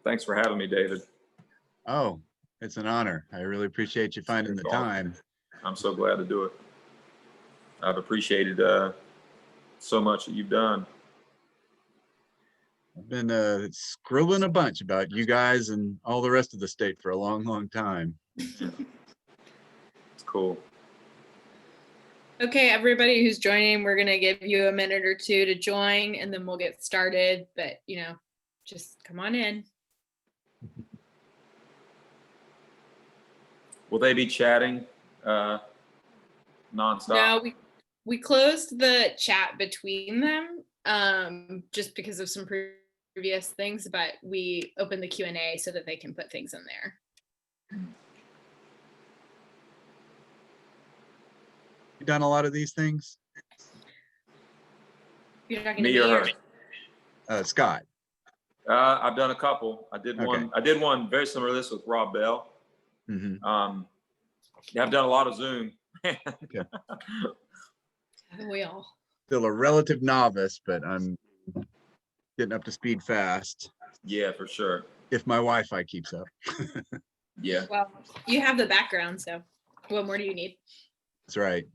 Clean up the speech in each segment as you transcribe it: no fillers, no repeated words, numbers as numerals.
Thanks for having me, David. Oh, it's an honor. I really appreciate you finding the time. I'm so glad to do it. I've appreciated so much that you've done. I've been scribbling a bunch about you guys and all the rest of the state for a long, long time. Yeah. It's cool. Okay, everybody who's joining, we're going to give you a minute or two to join, and then we'll get started. But, you know, just come on in. Will they be chatting nonstop? No, we closed the chat between them just because of some previous things, but we opened the Q&A so that they can put things in there. You done a lot of these things? You're talking Me to me or her? Scott. I've done a couple. I did Okay. one. I did one very similar to this with Rob Bell. Mm-hmm. Yeah, I've done a lot of Zoom. Okay. Haven't we all? Still a relative novice, but I'm getting up to speed fast. Yeah, for sure. If my Wi-Fi keeps up. Yeah. Well, you have the background, so what more do you need? That's right.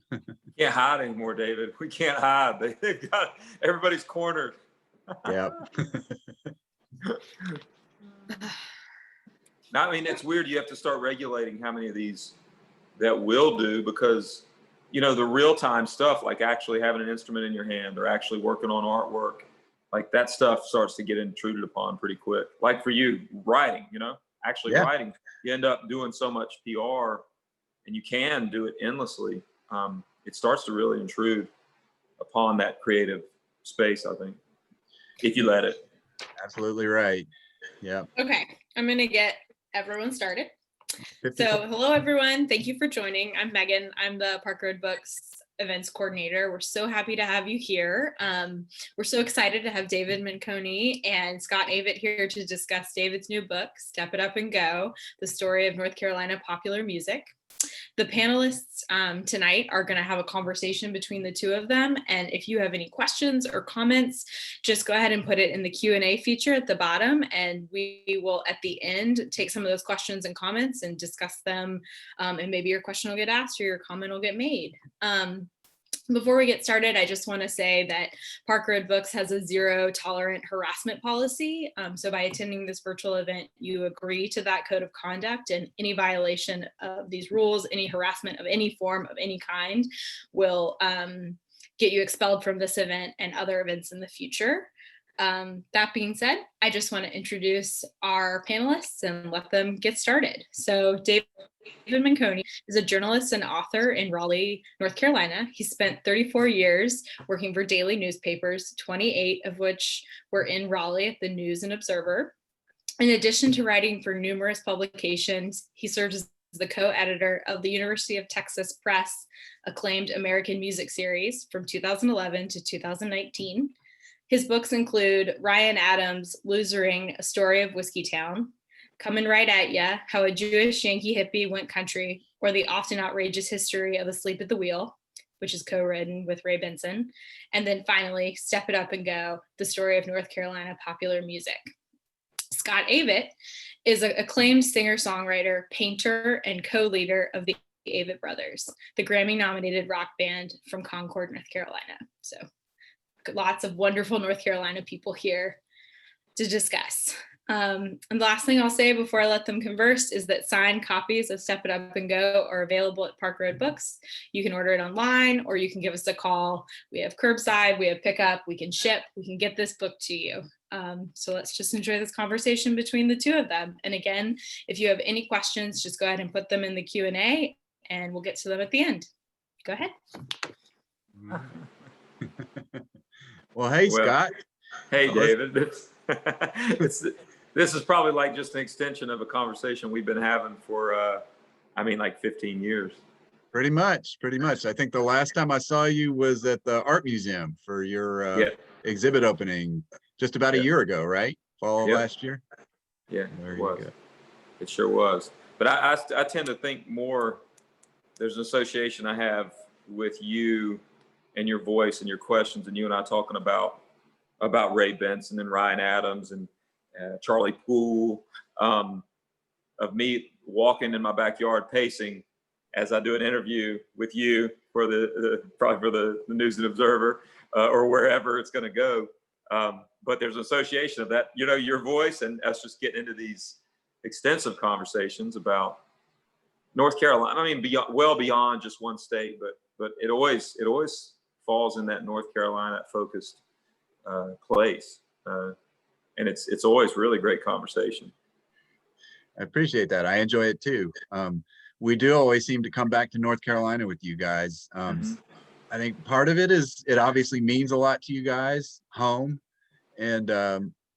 Can't hide anymore, David. We can't hide. They've got everybody's cornered. Yep. I mean, it's weird. You have to start regulating how many of these that will do, because, you know, the real time stuff, like actually having an instrument in your hand or actually working on artwork, like that stuff starts to get intruded upon pretty quick. Like for you, writing, you know, actually writing, you end up doing so much PR, and you can do it endlessly. It starts to really intrude upon that creative space, I think, if you let it. Absolutely right. Yeah. Okay, I'm going to get everyone started. So hello, everyone. Thank you for joining. I'm Megan. I'm the Park Road Books events coordinator. We're so happy to have you here. We're so excited to have David Menconi and Scott Avett here to discuss David's new book, Step It Up and Go, the story of North Carolina popular music. The panelists tonight are going to have a conversation between the two of them. And if you have any questions or comments, just go ahead and put it in the Q&A feature at the bottom. And we will, at the end, take some of those questions and comments and discuss them. And maybe your question will get asked or your comment will get made. Before we get started, I just want to say that Park Road Books has a zero tolerant harassment policy. So by attending this virtual event, you agree to that code of conduct, and any violation of these rules, any harassment of any form of any kind will get you expelled from this event and other events in the future. That being said, I just want to introduce our panelists and let them get started. So David Menconi is a journalist and author in Raleigh, North Carolina. He spent 34 years working for daily newspapers, 28 of which were in Raleigh at the News and Observer. In addition to writing for numerous publications, he serves as the co-editor of the University of Texas Press acclaimed American Music series from 2011 to 2019. His books include Ryan Adams' Losering, A Story of Whiskeytown, Comin' Right at Ya, How a Jewish Yankee Hippie Went Country, or The Often Outrageous History of Asleep at the Wheel, which is co-written with Ray Benson. And then finally, Step It Up and Go, The Story of North Carolina Popular Music. Scott Avett is an acclaimed singer-songwriter, painter, and co-leader of the Avett Brothers, the Grammy-nominated rock band from Concord, North Carolina. So lots of wonderful North Carolina people here to discuss. And the last thing I'll say before I let them converse is that signed copies of Step It Up and Go are available at Park Road Books. You can order it online, or you can give us a call. We have curbside, we have pickup, we can ship, we can get this book to you. So let's just enjoy this conversation between the two of them. And again, if you have any questions, just go ahead and put them in the Q&A and we'll get to them at the end. Go ahead. Well, hey, Scott. Hey, David. This is probably like just an extension of a conversation we've been having for, like 15 years. Pretty much. I think the last time I saw you was at the art museum for your exhibit opening just about a year ago, right? Fall of last year? Yeah, there it you was. Go. It sure was. But I tend to think more, there's an association I have with you and your voice and your questions, and you and I talking about Ray Benson and Ryan Adams and Charlie Poole, of me walking in my backyard pacing as I do an interview with you for probably for the News and Observer or wherever it's going to go. But there's an association of that, you know, your voice and us just getting into these extensive conversations about North Carolina. I mean, well beyond just one state, but it always falls in that North Carolina focused place, and it's always really great conversation. I appreciate that. I enjoy it too. We do always seem to come back to North Carolina with you guys. I think part of it is it obviously means a lot to you guys, home, and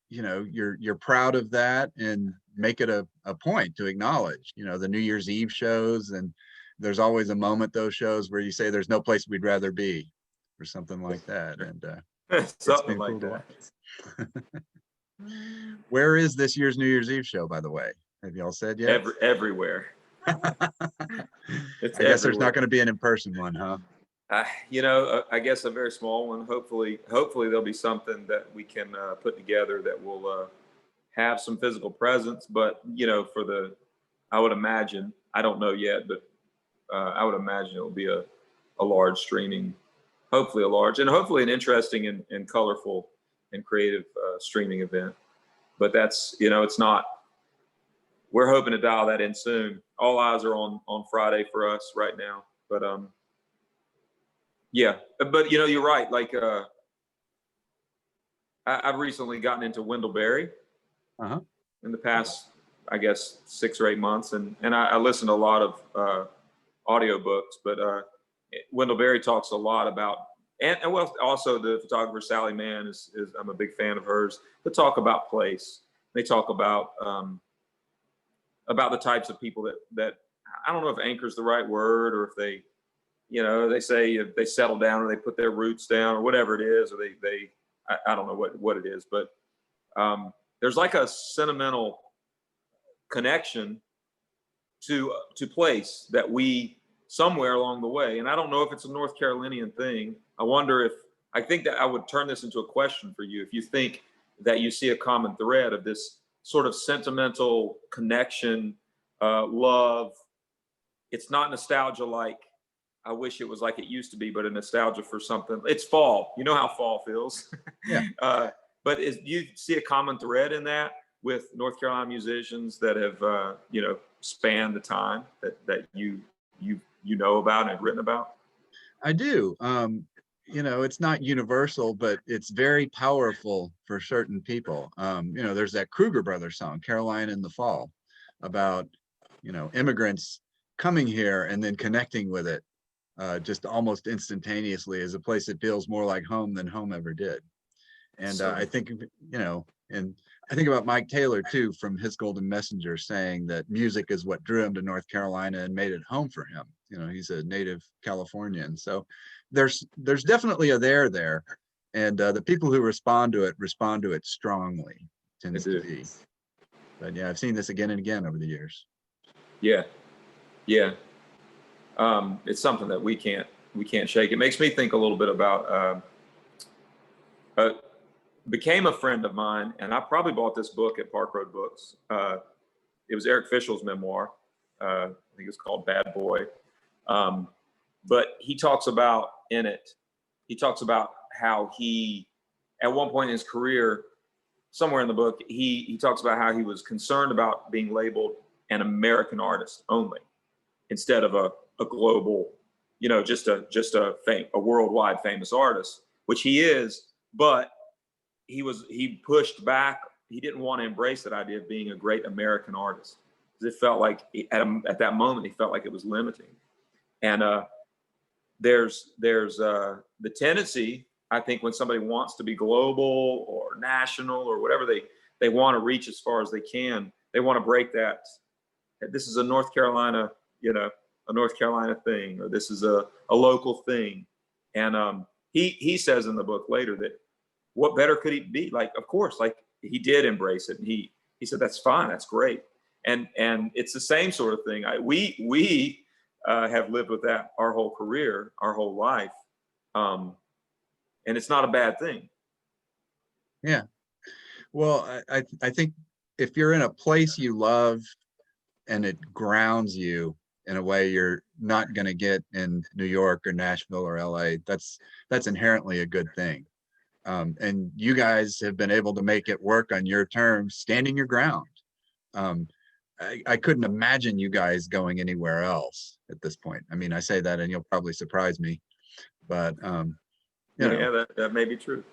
you know, you're proud of that and make it a point to acknowledge, you know, the New Year's Eve shows, and there's always a moment those shows where you say there's no place we'd rather be or something like that. And Something like that. Where is this year's New Year's Eve show, by the way? Have y'all said yet? Everywhere. I guess there's not going to be an in-person one, huh? You know, I guess a very small one. Hopefully there'll be something that we can put together that will have some physical presence. But you know, I would imagine, I don't know yet, but I would imagine it will be a large streaming, hopefully an interesting and colorful and creative streaming event. But that's, you know, it's not. We're hoping to dial that in soon. All eyes are on Friday for us right now. But yeah, but you know, you're right. Like I've recently gotten into Wendell-Berry in the past, I guess, 6 or 8 months, and I listen to a lot of audiobooks. But Wendell-Berry talks a lot about, and well, also the photographer Sally Mann is I'm a big fan of hers. They talk about place. They talk about the types of people that I don't know if anchor is the right word, or if they, you know, they say if they settle down or they put their roots down or whatever it is, or I don't know what it is, but there's like a sentimental connection to place that we somewhere along the way. And I don't know if it's a North Carolinian thing. I think that I would turn this into a question for you. If you think that you see a common thread of this sort of sentimental connection, love. It's not nostalgia like I wish it was like it used to be, but a nostalgia for something. It's fall. You know how fall feels. Yeah. But you see a common thread in that with North Carolina musicians that have you know, spanned the time that you know about and have written about? I do. You know, it's not universal, but it's very powerful for certain people. You know, there's that Kruger Brothers song, Caroline in the Fall, about, you know, immigrants coming here and then connecting with it just almost instantaneously as a place that feels more like home than home ever did. And I think, you know, and I think about Mike Taylor too, from His Golden Messenger, saying that music is what drew him to North Carolina and made it home for him. You know, he's a native Californian. So there's definitely a there. And the people who respond to it strongly, tends to be. But yeah, I've seen this again and again over the years. Yeah. It's something that we can't shake. It makes me think a little bit about became a friend of mine, and I probably bought this book at Park Road Books. It was Eric Fischel's memoir. I think it's called Bad Boy. But he talks about how he, at one point in his career, somewhere in the book, he talks about how he was concerned about being labeled an American artist only, instead of a global, you know, just a worldwide famous artist, which he is. But he pushed back. He didn't want to embrace that idea of being a great American artist, because it felt like at that moment he felt like it was limiting. And there's the tendency, I think, when somebody wants to be global or national or whatever they want to reach as far as they can, they want to break that. This is a North Carolina, you know, a North Carolina thing, or this is a local thing. And he says in the book later that what better could he be? Like, of course, like he did embrace it. And he said, that's fine. That's great. And it's the same sort of thing. have lived with that our whole career, our whole life. And it's not a bad thing. Yeah. Well, I think if you're in a place you love and it grounds you in a way you're not going to get in New York or Nashville or LA, that's inherently a good thing. And you guys have been able to make it work on your terms, standing your ground. I couldn't imagine you guys going anywhere else at this point. I mean, I say that and you'll probably surprise me, but you know. Yeah, that may be true.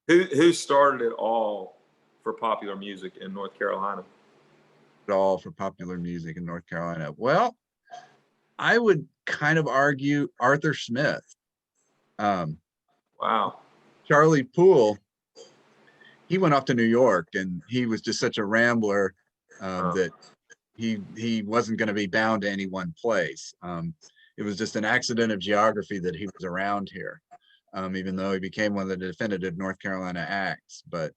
Who started it all for popular music in North Carolina? All for popular music in North Carolina. Well, I would kind of argue Arthur Smith. Wow. Charlie Poole, he went off to New York and he was just such a rambler that he wasn't going to be bound to any one place. It was just an accident of geography that he was around here, even though he became one of the definitive North Carolina acts. But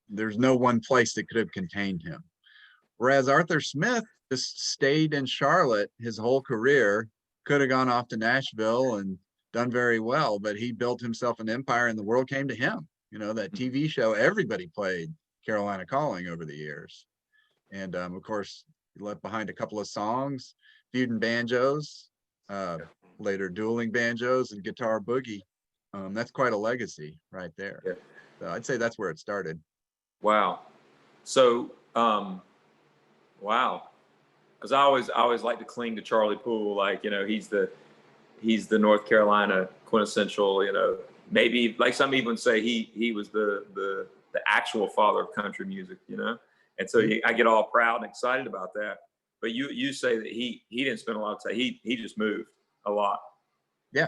there's no one place that could have contained him. Whereas Arthur Smith just stayed in Charlotte his whole career, could have gone off to Nashville and done very well, but he built himself an empire and the world came to him. You know, that TV show, everybody played Carolina Calling over the years. And of course, he left behind a couple of songs, feuding banjos, later dueling banjos and guitar boogie. That's quite a legacy right there. Yeah. So I'd say that's where it started. Wow. So, wow. Because I always like to cling to Charlie Poole, like, you know, he's the North Carolina quintessential, you know, maybe like some even say he was the actual father of country music, you know. And so I get all proud and excited about that. But you say that he didn't spend a lot of time. He just moved a lot. Yeah,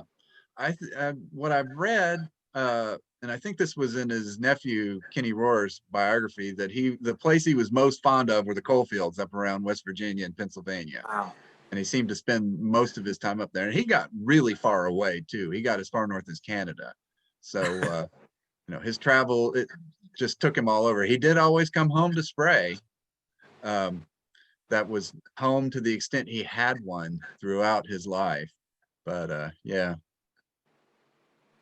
what I've read, and I think this was in his nephew Kenny Rohr's biography, that the place he was most fond of were the coal fields up around West Virginia and Pennsylvania. Wow. And he seemed to spend most of his time up there. And he got really far away too. He got as far north as Canada. So you know, his travel, it just took him all over. He did always come home to Spray. That was home to the extent he had one throughout his life. But yeah.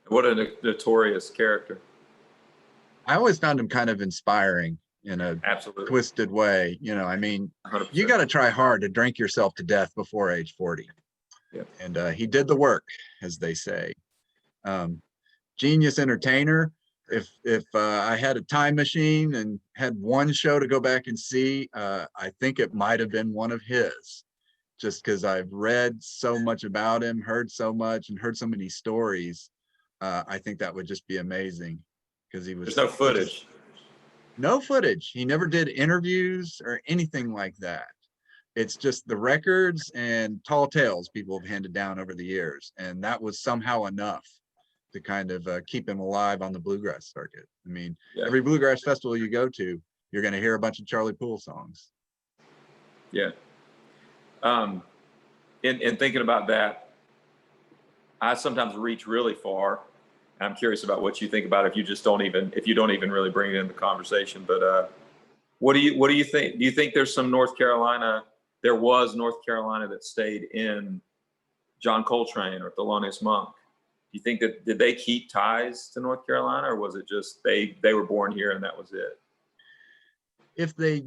What a notorious character. I always found him kind of inspiring in a Absolutely twisted way. You know, I mean, 100%. you got to try hard to drink yourself to death before age 40. Yeah. And he did the work, as they say. Genius entertainer. If I had a time machine and had one show to go back and see, I think it might have been one of his, just because I've read so much about him, heard so much, and heard so many stories. I think that would just be amazing, because he was. There's no footage. No footage. He never did interviews or anything like that. It's just the records and tall tales people have handed down over the years, and that was somehow enough to kind of keep him alive on the bluegrass circuit. I mean, Yeah. Every bluegrass festival you go to, you're going to hear a bunch of Charlie Poole songs. Yeah. In thinking about that, I sometimes reach really far. I'm curious about what you think about it if you don't even really bring it into the conversation. But what do you think? Do you think there's some there was North Carolina that stayed in John Coltrane or Thelonious Monk? Do you think did they keep ties to North Carolina, or was it just they were born here and that was it? If they,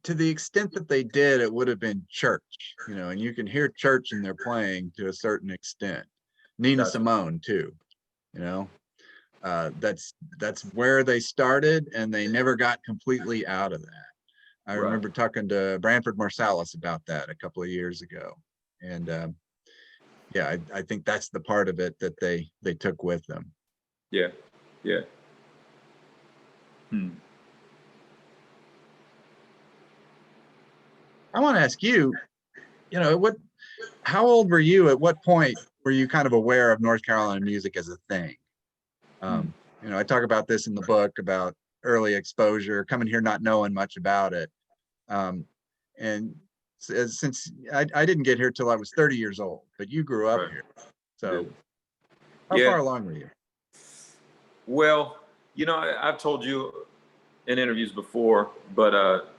to the extent that they did, it would have been church, you know, and you can hear church in their playing to a certain extent. Nina Simone too, you know, that's where they started, and they never got completely out of that. I remember talking to Branford Marsalis about that a couple of years ago, and yeah, I think that's the part of it that they took with them. Yeah. I want to ask you, you know, how old were you? At what point were you kind of aware of North Carolina music as a thing? You know, I talk about this in the book about early exposure, coming here not knowing much about it. And since I didn't get here till I was 30 years old, but you grew up here. So how far along were you? Well, you know, I've told you in interviews before, but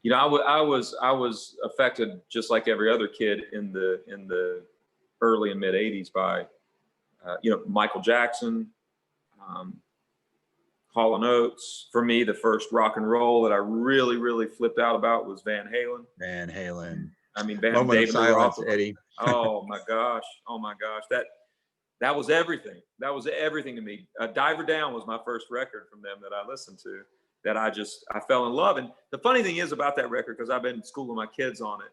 you know, I was affected just like every other kid in the early and mid '80s by, you know, Michael Jackson, Hall and Oates. For me, the first rock and roll that I really, really flipped out about was Van Halen. Van Halen. I mean, Moment David of silence, Lee Roth. Eddie. Oh my gosh. Oh my gosh. That was everything. That was everything to me. Diver Down was my first record from them that I listened to, that I fell in love. And the funny thing is about that record, because I've been schooling my kids on it,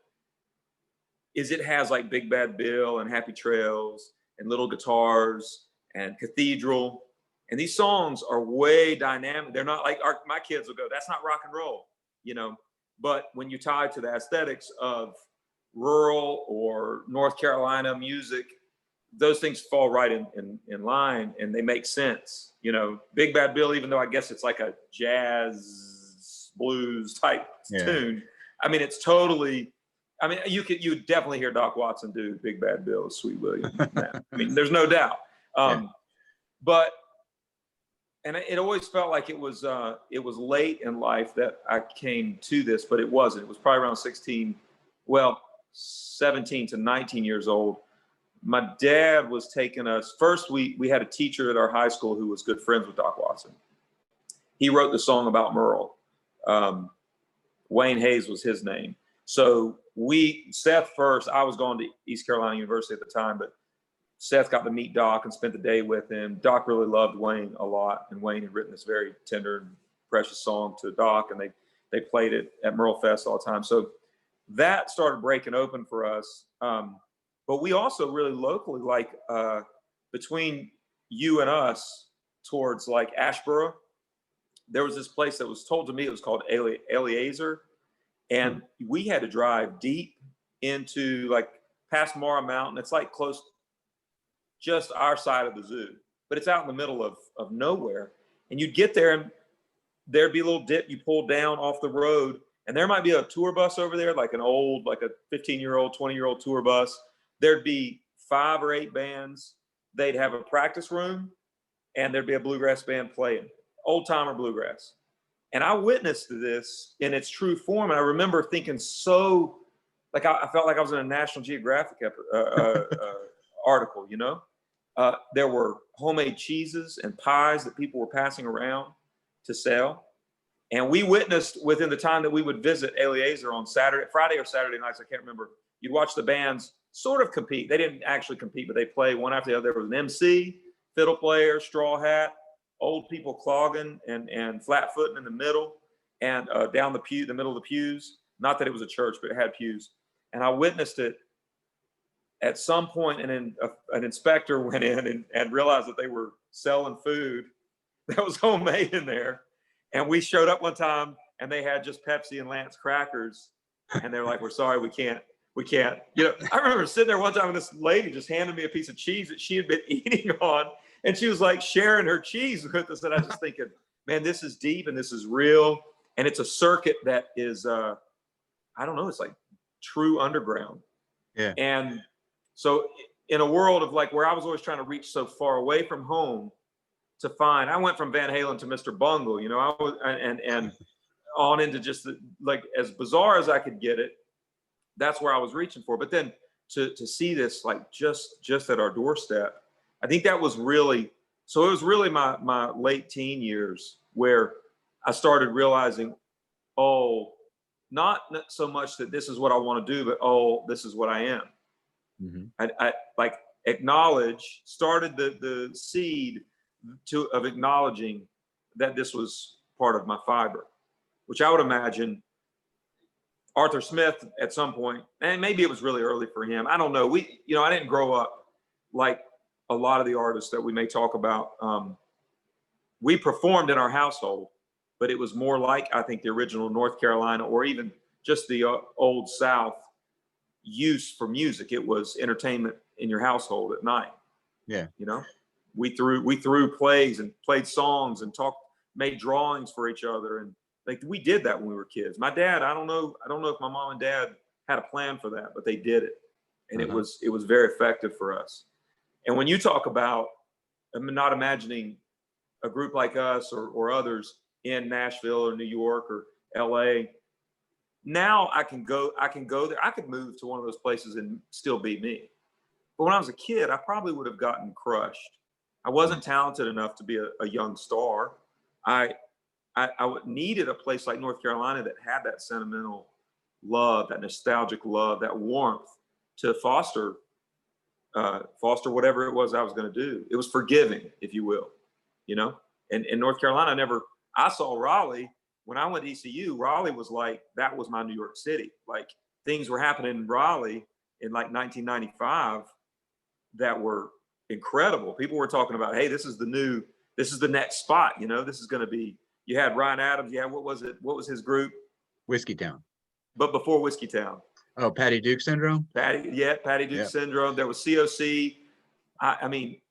is it has like Big Bad Bill and Happy Trails and Little Guitars and Cathedral. And these songs are way dynamic. They're not like my kids will go, that's not rock and roll, you know. But when you tie it to the aesthetics of rural or North Carolina music, those things fall right in line, and they make sense. You know, Big Bad Bill, even though I guess it's like a jazz blues type tune, I mean, it's totally, I mean, you definitely hear Doc Watson do Big Bad Bill, Sweet William. I mean, there's no doubt. But, and it always felt like it was late in life that I came to this, but it wasn't. It was probably around 17 to 19 years old. My dad was taking us, first we had a teacher at our high school who was good friends with Doc Watson. He wrote the song about Merle. Wayne Hayes was his name. So Seth first, I was going to East Carolina University at the time, but Seth got to meet Doc and spent the day with him. Doc really loved Wayne a lot, and Wayne had written this very tender and precious song to Doc, and they played it at Merle Fest all the time. So that started breaking open for us. But we also really locally, like between you and us, towards like Ashboro, there was this place that was told to me, it was called Eliezer. And we had to drive deep into like past Mara Mountain. It's like close, just our side of the zoo, but it's out in the middle of nowhere. And you'd get there and there'd be a little dip you pull down off the road, and there might be a tour bus over there, like an old, like a 15-year-old, 20-year-old tour bus. There'd be 5 or 8 bands. They'd have a practice room, and there'd be a bluegrass band playing, old timer bluegrass. And I witnessed this in its true form. And I remember thinking like I felt like I was in a National Geographic article, you know? There were homemade cheeses and pies that people were passing around to sell. And we witnessed within the time that we would visit Eliezer on Friday or Saturday nights, I can't remember. You'd watch the bands sort of compete. They didn't actually compete, but they play one after the other. There was an MC, fiddle player, straw hat, old people clogging and flat-footing in the middle, and down the middle of the pews. Not that it was a church, but it had pews. And I witnessed it at some point, and then an inspector went in and realized that they were selling food that was homemade in there. And we showed up one time, and they had just Pepsi and Lance crackers, and they're like, "We're sorry, we can't." You know, I remember sitting there one time, and this lady just handed me a piece of cheese that she had been eating on, and she was like sharing her cheese with us. And I was just thinking, man, this is deep and this is real, and it's a circuit that is, I don't know, it's like true underground. Yeah. And so in a world of like where I was always trying to reach so far away from home to find, I went from Van Halen to Mr. Bungle, you know, I was, and on into just like as bizarre as I could get it. That's where I was reaching for. But then to see this like just at our doorstep, I think that was really, so it was really my late teen years where I started realizing, not so much that this is what I want to do, but this is what I am. Mm-hmm. I like started the seed of acknowledging that this was part of my fiber, which I would imagine Arthur Smith at some point, and maybe it was really early for him. I don't know. I didn't grow up like a lot of the artists that we may talk about. We performed in our household, but it was more like, I think, the original North Carolina or even just the old South use for music. It was entertainment in your household at night. Yeah. You know, we threw plays and played songs and made drawings for each other. And like we did that when we were kids. My dad, I don't know if my mom and dad had a plan for that, but they did it. And it was very effective for us. And when you talk about, I'm not imagining a group like us or others in Nashville or New York or LA now I can go there. I could move to one of those places and still be me. But when I was a kid, I probably would have gotten crushed. I wasn't talented enough to be a young star. I needed a place like North Carolina that had that sentimental love, that nostalgic love, that warmth to foster whatever it was I was going to do. It was forgiving, if you will, you know. And in North Carolina, I saw Raleigh when I went to ECU. Raleigh was like, that was my New York City. Like, things were happening in Raleigh in like 1995 that were incredible. People were talking about, hey, this is the next spot, you know, this is going to be. You had Ryan Adams. You had, what was his group? Whiskey Town. But before Whiskey Town. Oh, Patty Duke Syndrome? Patty Duke Syndrome. There was COC. I mean,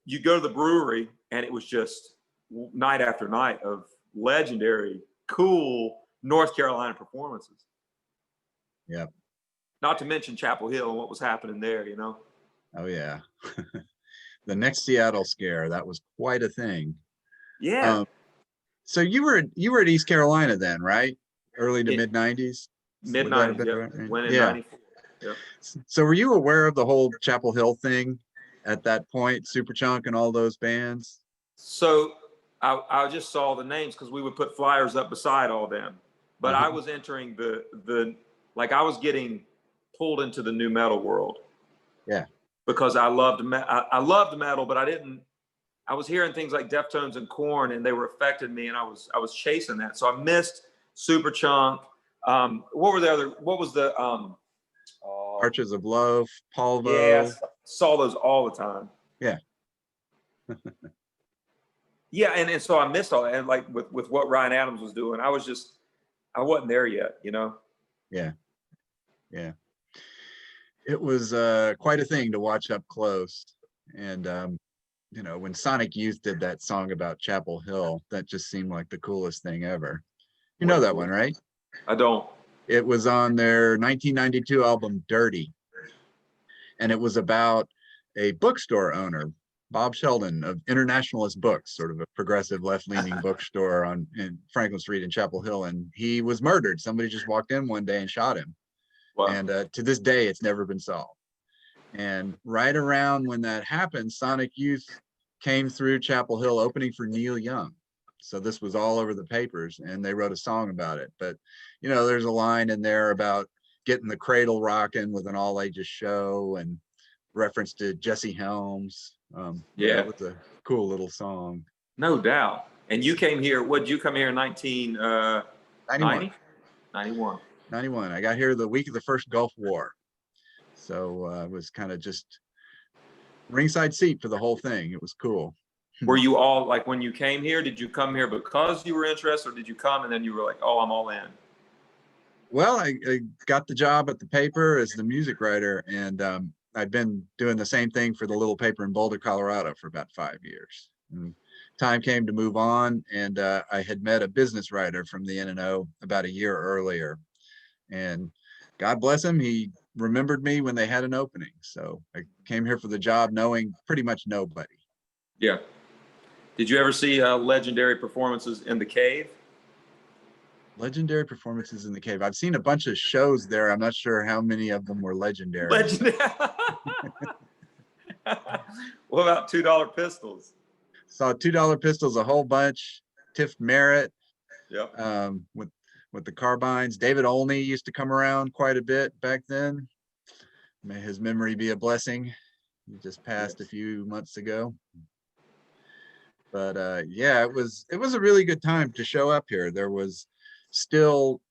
you go to the brewery and it was just night after night of legendary, cool North Carolina performances. Yep. Not to mention Chapel Hill and what was happening there, you know? Oh, yeah. The next Seattle scare, that was quite a thing. Yeah. So you were at East Carolina then, right? Early to mid 90s? Mid 90s, yeah. Went in 94. Yeah. So were you aware of the whole Chapel Hill thing at that point, Superchunk and all those bands? So I just saw the names because we would put flyers up beside all them. But I was entering I was getting pulled into the new metal world. Yeah. Because I loved metal, but I was hearing things like Deftones and Korn, and they were affecting me, and I was chasing that. So I missed Superchunk. What was the Arches of Love, Polvo. Yeah, saw those all the time. Yeah. Yeah, and so I missed all that. And like with what Ryan Adams was doing, I wasn't there yet, you know? Yeah. Yeah. It was quite a thing to watch up close. And you know, when Sonic Youth did that song about Chapel Hill, that just seemed like the coolest thing ever. You know that one, right? I don't. It was on their 1992 album Dirty. And it was about a bookstore owner, Bob Sheldon of Internationalist Books, sort of a progressive left-leaning bookstore in Franklin Street in Chapel Hill. And he was murdered. Somebody just walked in one day and shot him. Wow. And to this day, it's never been solved. And right around when that happened, Sonic Youth came through Chapel Hill opening for Neil Young. So this was all over the papers, and they wrote a song about it. But, you know, there's a line in there about getting the cradle rocking with an all ages show and reference to Jesse Helms. Yeah, it was a cool little song. No doubt. And you came here, did you come here in 1990? 91. 91. I got here the week of the first Gulf War. So it was kind of just ringside seat for the whole thing. It was cool. Were you all, like, when you came here, did you come here because you were interested, or did you come and then you were like, oh, I'm all in? Well, I got the job at the paper as the music writer, and I'd been doing the same thing for the little paper in Boulder, Colorado for about 5 years. And time came to move on, and I had met a business writer from the N&O about a year earlier. And God bless him, he remembered me when they had an opening. So I came here for the job knowing pretty much nobody. Yeah. Did you ever see legendary performances in the Cave? Legendary performances in the Cave. I've seen a bunch of shows there. I'm not sure how many of them were legendary. What about $2 Pistols? Saw $2 Pistols a whole bunch. Tiff Merritt. Yeah. With the carbines. David Olney used to come around quite a bit back then. May his memory be a blessing. He just passed a few months ago. But yeah, it was a really good time to show up here. There was still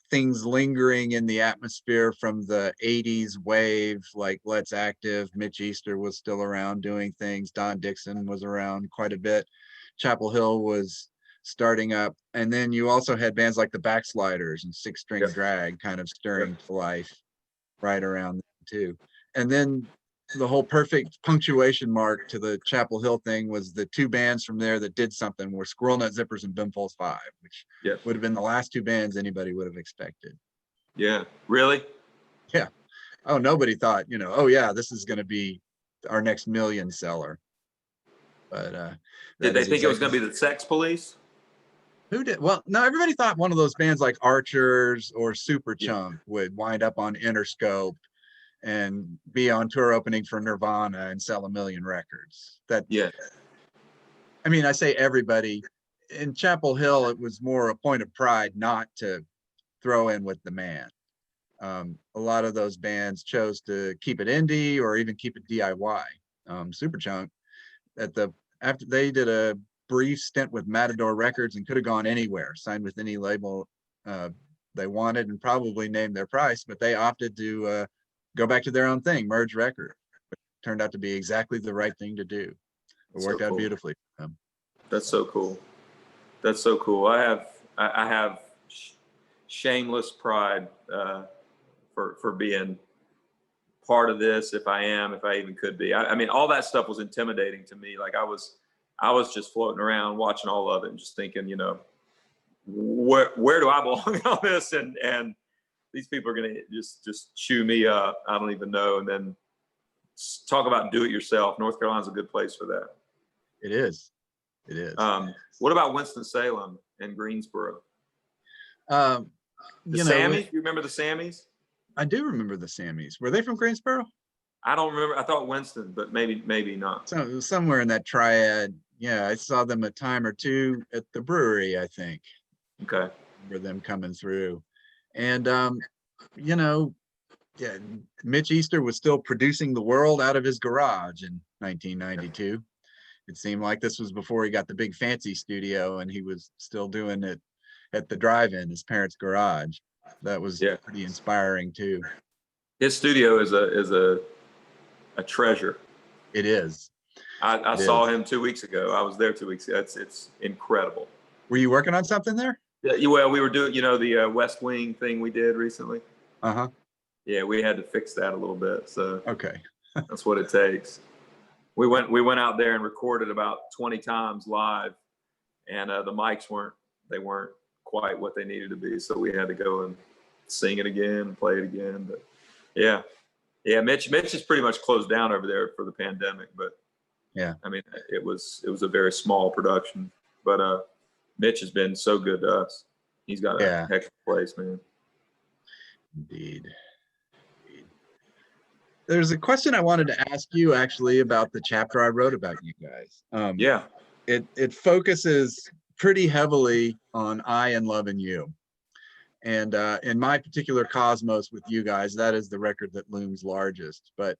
things lingering in the atmosphere from the 80s wave, like Let's Active. Mitch Easter was still around doing things. Don Dixon was around quite a bit. Chapel Hill was starting up. And then you also had bands like the Backsliders and Six String Drag kind of stirring to life right around then too. And then the whole perfect punctuation mark to the Chapel Hill thing was the two bands from there that did something were Squirrel Nut Zippers and Bimfolds 5, which would have been the last two bands anybody would have expected. Yeah, really? Yeah. Oh, nobody thought, you know, oh yeah, this is going to be our next million seller. But did they think it was going to be the Sex Police? Who did? Well, no, everybody thought one of those bands like Archers or Yeah. Superchunk would wind up on Interscope and be on tour opening for Nirvana and sell 1 million records. That, Yeah. I mean, I say everybody. In Chapel Hill, it was more a point of pride not to throw in with the man. A lot of those bands chose to keep it indie or even keep it DIY. Superchunk, after they did a brief stint with Matador Records and could have gone anywhere, signed with any label they wanted, and probably named their price, but they opted to go back to their own thing, merge record. It turned out to be exactly the right thing to do. It worked out beautifully for them. That's so cool. That's so cool. I have shameless pride for being part of this. If I even could be. I mean, all that stuff was intimidating to me. Like I was just floating around watching all of it and just thinking, you know, where do I belong in all this? And these people are gonna just chew me up. I don't even know. And then talk about do it yourself. North Carolina's a good place for that. It is. It is. What about Winston-Salem and Greensboro? The Sammies? You remember the Sammies? I do remember the Sammies. Were they from Greensboro? I don't remember. I thought Winston, but maybe not. So somewhere in that triad. Yeah, I saw them a time or two at the brewery, I think. Okay. For them coming through. And you know, yeah, Mitch Easter was still producing the world out of his garage in 1992. It seemed like this was before he got the big fancy studio, and he was still doing it at the drive-in, his parents' garage. That was pretty inspiring too. His studio is a treasure. It is. I saw him 2 weeks ago. I was there 2 weeks ago. It's incredible. Were you working on something there? Yeah, well, we were doing, you know, the West Wing thing we did recently. Uh-huh. Yeah, we had to fix that a little bit. So okay. That's what it takes. We went out there and recorded about 20 times live, and the mics weren't quite what they needed to be. So we had to go and sing it again and play it again. But yeah. Mitch has pretty much closed down over there for the pandemic, but yeah, I mean, it was a very small production, but Mitch has been so good to us. He's got a heck of a place, man. Indeed. There's a question I wanted to ask you actually about the chapter I wrote about you guys. It focuses pretty heavily on I and Love and You. And in my particular cosmos with you guys, that is the record that looms largest. But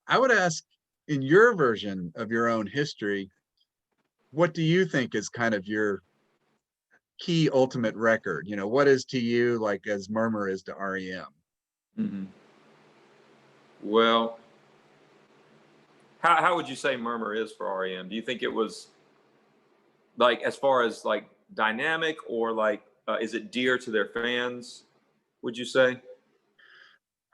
I would ask, in your version of your own history, what do you think is kind of your key ultimate record? You know, what is to you like as Murmur is to REM? Mm-hmm. Well, how would you say Murmur is for REM? Do you think it was like, as far as like dynamic, or like is it dear to their fans, would you say?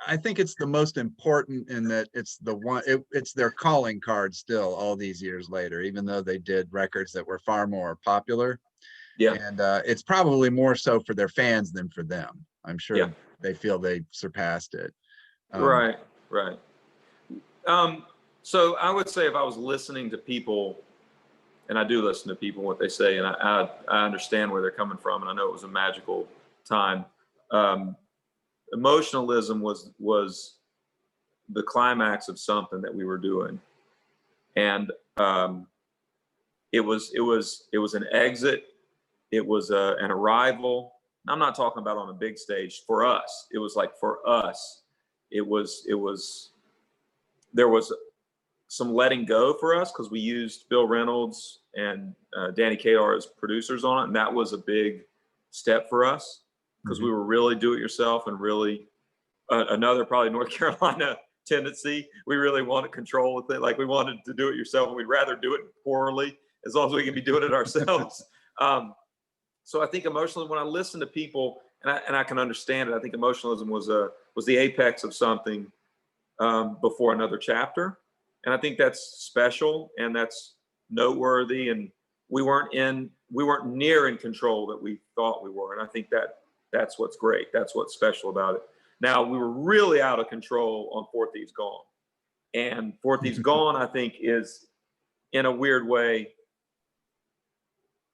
I think it's the most important in that it's the one, it's their calling card still all these years later, even though they did records that were far more popular. Yeah. And it's probably more so for their fans than for them. I'm sure they feel they surpassed it. Right. So I would say, if I was listening to people, and I do listen to people, what they say, and I understand where they're coming from, and I know it was a magical time. Emotionalism was the climax of something that we were doing, and it was an exit. It was an arrival. I'm not talking about on a big stage. For us, it was like, for us, there was some letting go for us, because we used Bill Reynolds and Danny Kadar as producers on it, and that was a big step for us, because we were really do it yourself, and really another probably North Carolina tendency. We really wanted control with it. Like, we wanted to do it yourself, and we'd rather do it poorly as long as we can be doing it ourselves. So I think emotionally, when I listen to people, and I can understand it, I think emotionalism was the apex of something before Another Chapter. And I think that's special, and that's noteworthy. And we weren't near in control that we thought we were. And I think that's what's great. That's what's special about it. Now, we were really out of control on Four Thieves Gone. And Four Thieves Gone, I think, is, in a weird way,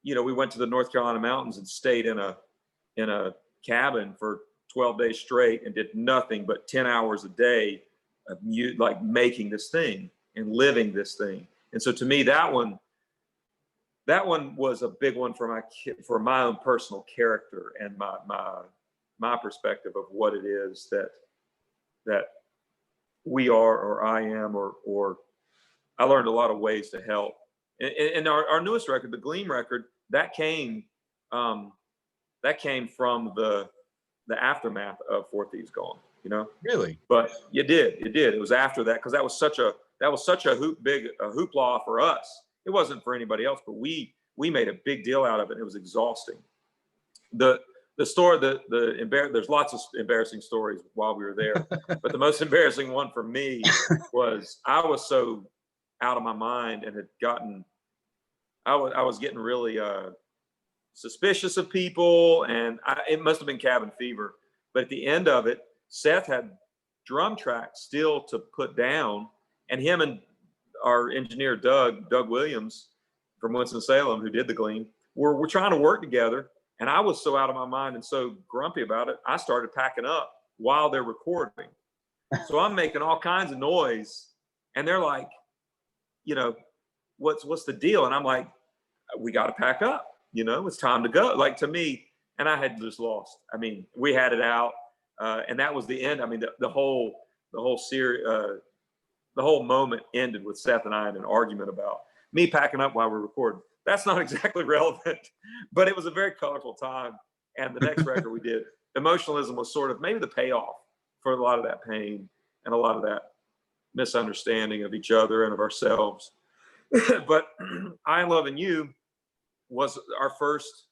you know, we went to the North Carolina mountains and stayed in a cabin for 12 days straight and did nothing but 10 hours a day of like making this thing and living this thing. And so to me, that one was a big one for my own personal character and my perspective of what it is that we are, or I am, or I learned a lot of ways to help. And our newest record, the Gleam record, that came from the aftermath of Four Thieves Gone, you know? Really? But it did. It was after that, because that was such a big hoopla for us. It wasn't for anybody else, but we made a big deal out of it. It was exhausting. The story, there's lots of embarrassing stories while we were there, but the most embarrassing one for me was I was so out of my mind and I was getting really suspicious of people, and it must have been cabin fever. But at the end of it, Seth had drum tracks still to put down, and him and our engineer Doug Williams from Winston-Salem, who did the Gleam, we're trying to work together. And I was so out of my mind and so grumpy about it, I started packing up while they're recording. So I'm making all kinds of noise, and they're like, you know, what's the deal? And I'm like, we got to pack up, you know, it's time to go. Like, to me, and I had just lost. I mean, we had it out, and that was the end. I mean, the whole series, the whole moment ended with Seth and I in an argument about me packing up while we're recording. That's not exactly relevant, but it was a very colorful time. And the next record we did, Emotionalism, was sort of maybe the payoff for a lot of that pain and a lot of that misunderstanding of each other and of ourselves. But I Am Loving You was our first,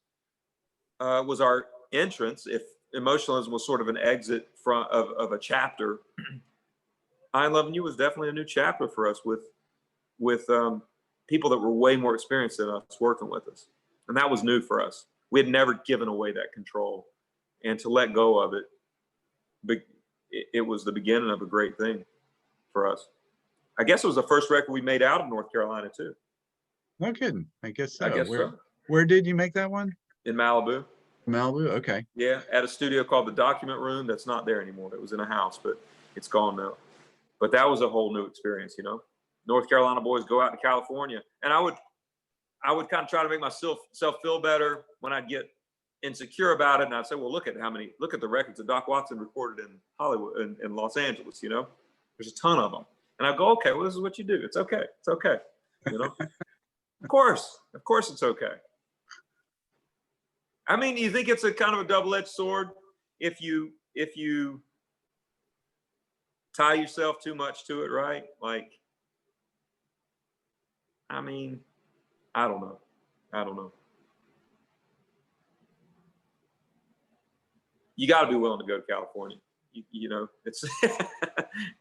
was our entrance. If Emotionalism was sort of an exit of a chapter, I Am Loving You was definitely a new chapter for us with people that were way more experienced than us working with us. And that was new for us. We had never given away that control, and to let go of it, it was the beginning of a great thing for us. I guess it was the first record we made out of North Carolina too. No kidding. I guess so. I guess so. Where did you make that one? In Malibu. Malibu, okay. Yeah, at a studio called the Document Room. That's not there anymore. It was in a house, but it's gone now. But that was a whole new experience, you know. North Carolina boys go out to California, and I would kind of try to make myself feel better when I'd get insecure about it, and I'd say, well, look at the records that Doc Watson recorded in Hollywood, in Los Angeles, you know. There's a ton of them. And I go, okay, well, this is what you do. It's okay. It's okay. You know, of course it's okay. I mean, you think it's a kind of a double-edged sword if you tie yourself too much to it, right? Like, I mean, I don't know. You got to be willing to go to California. You know, it's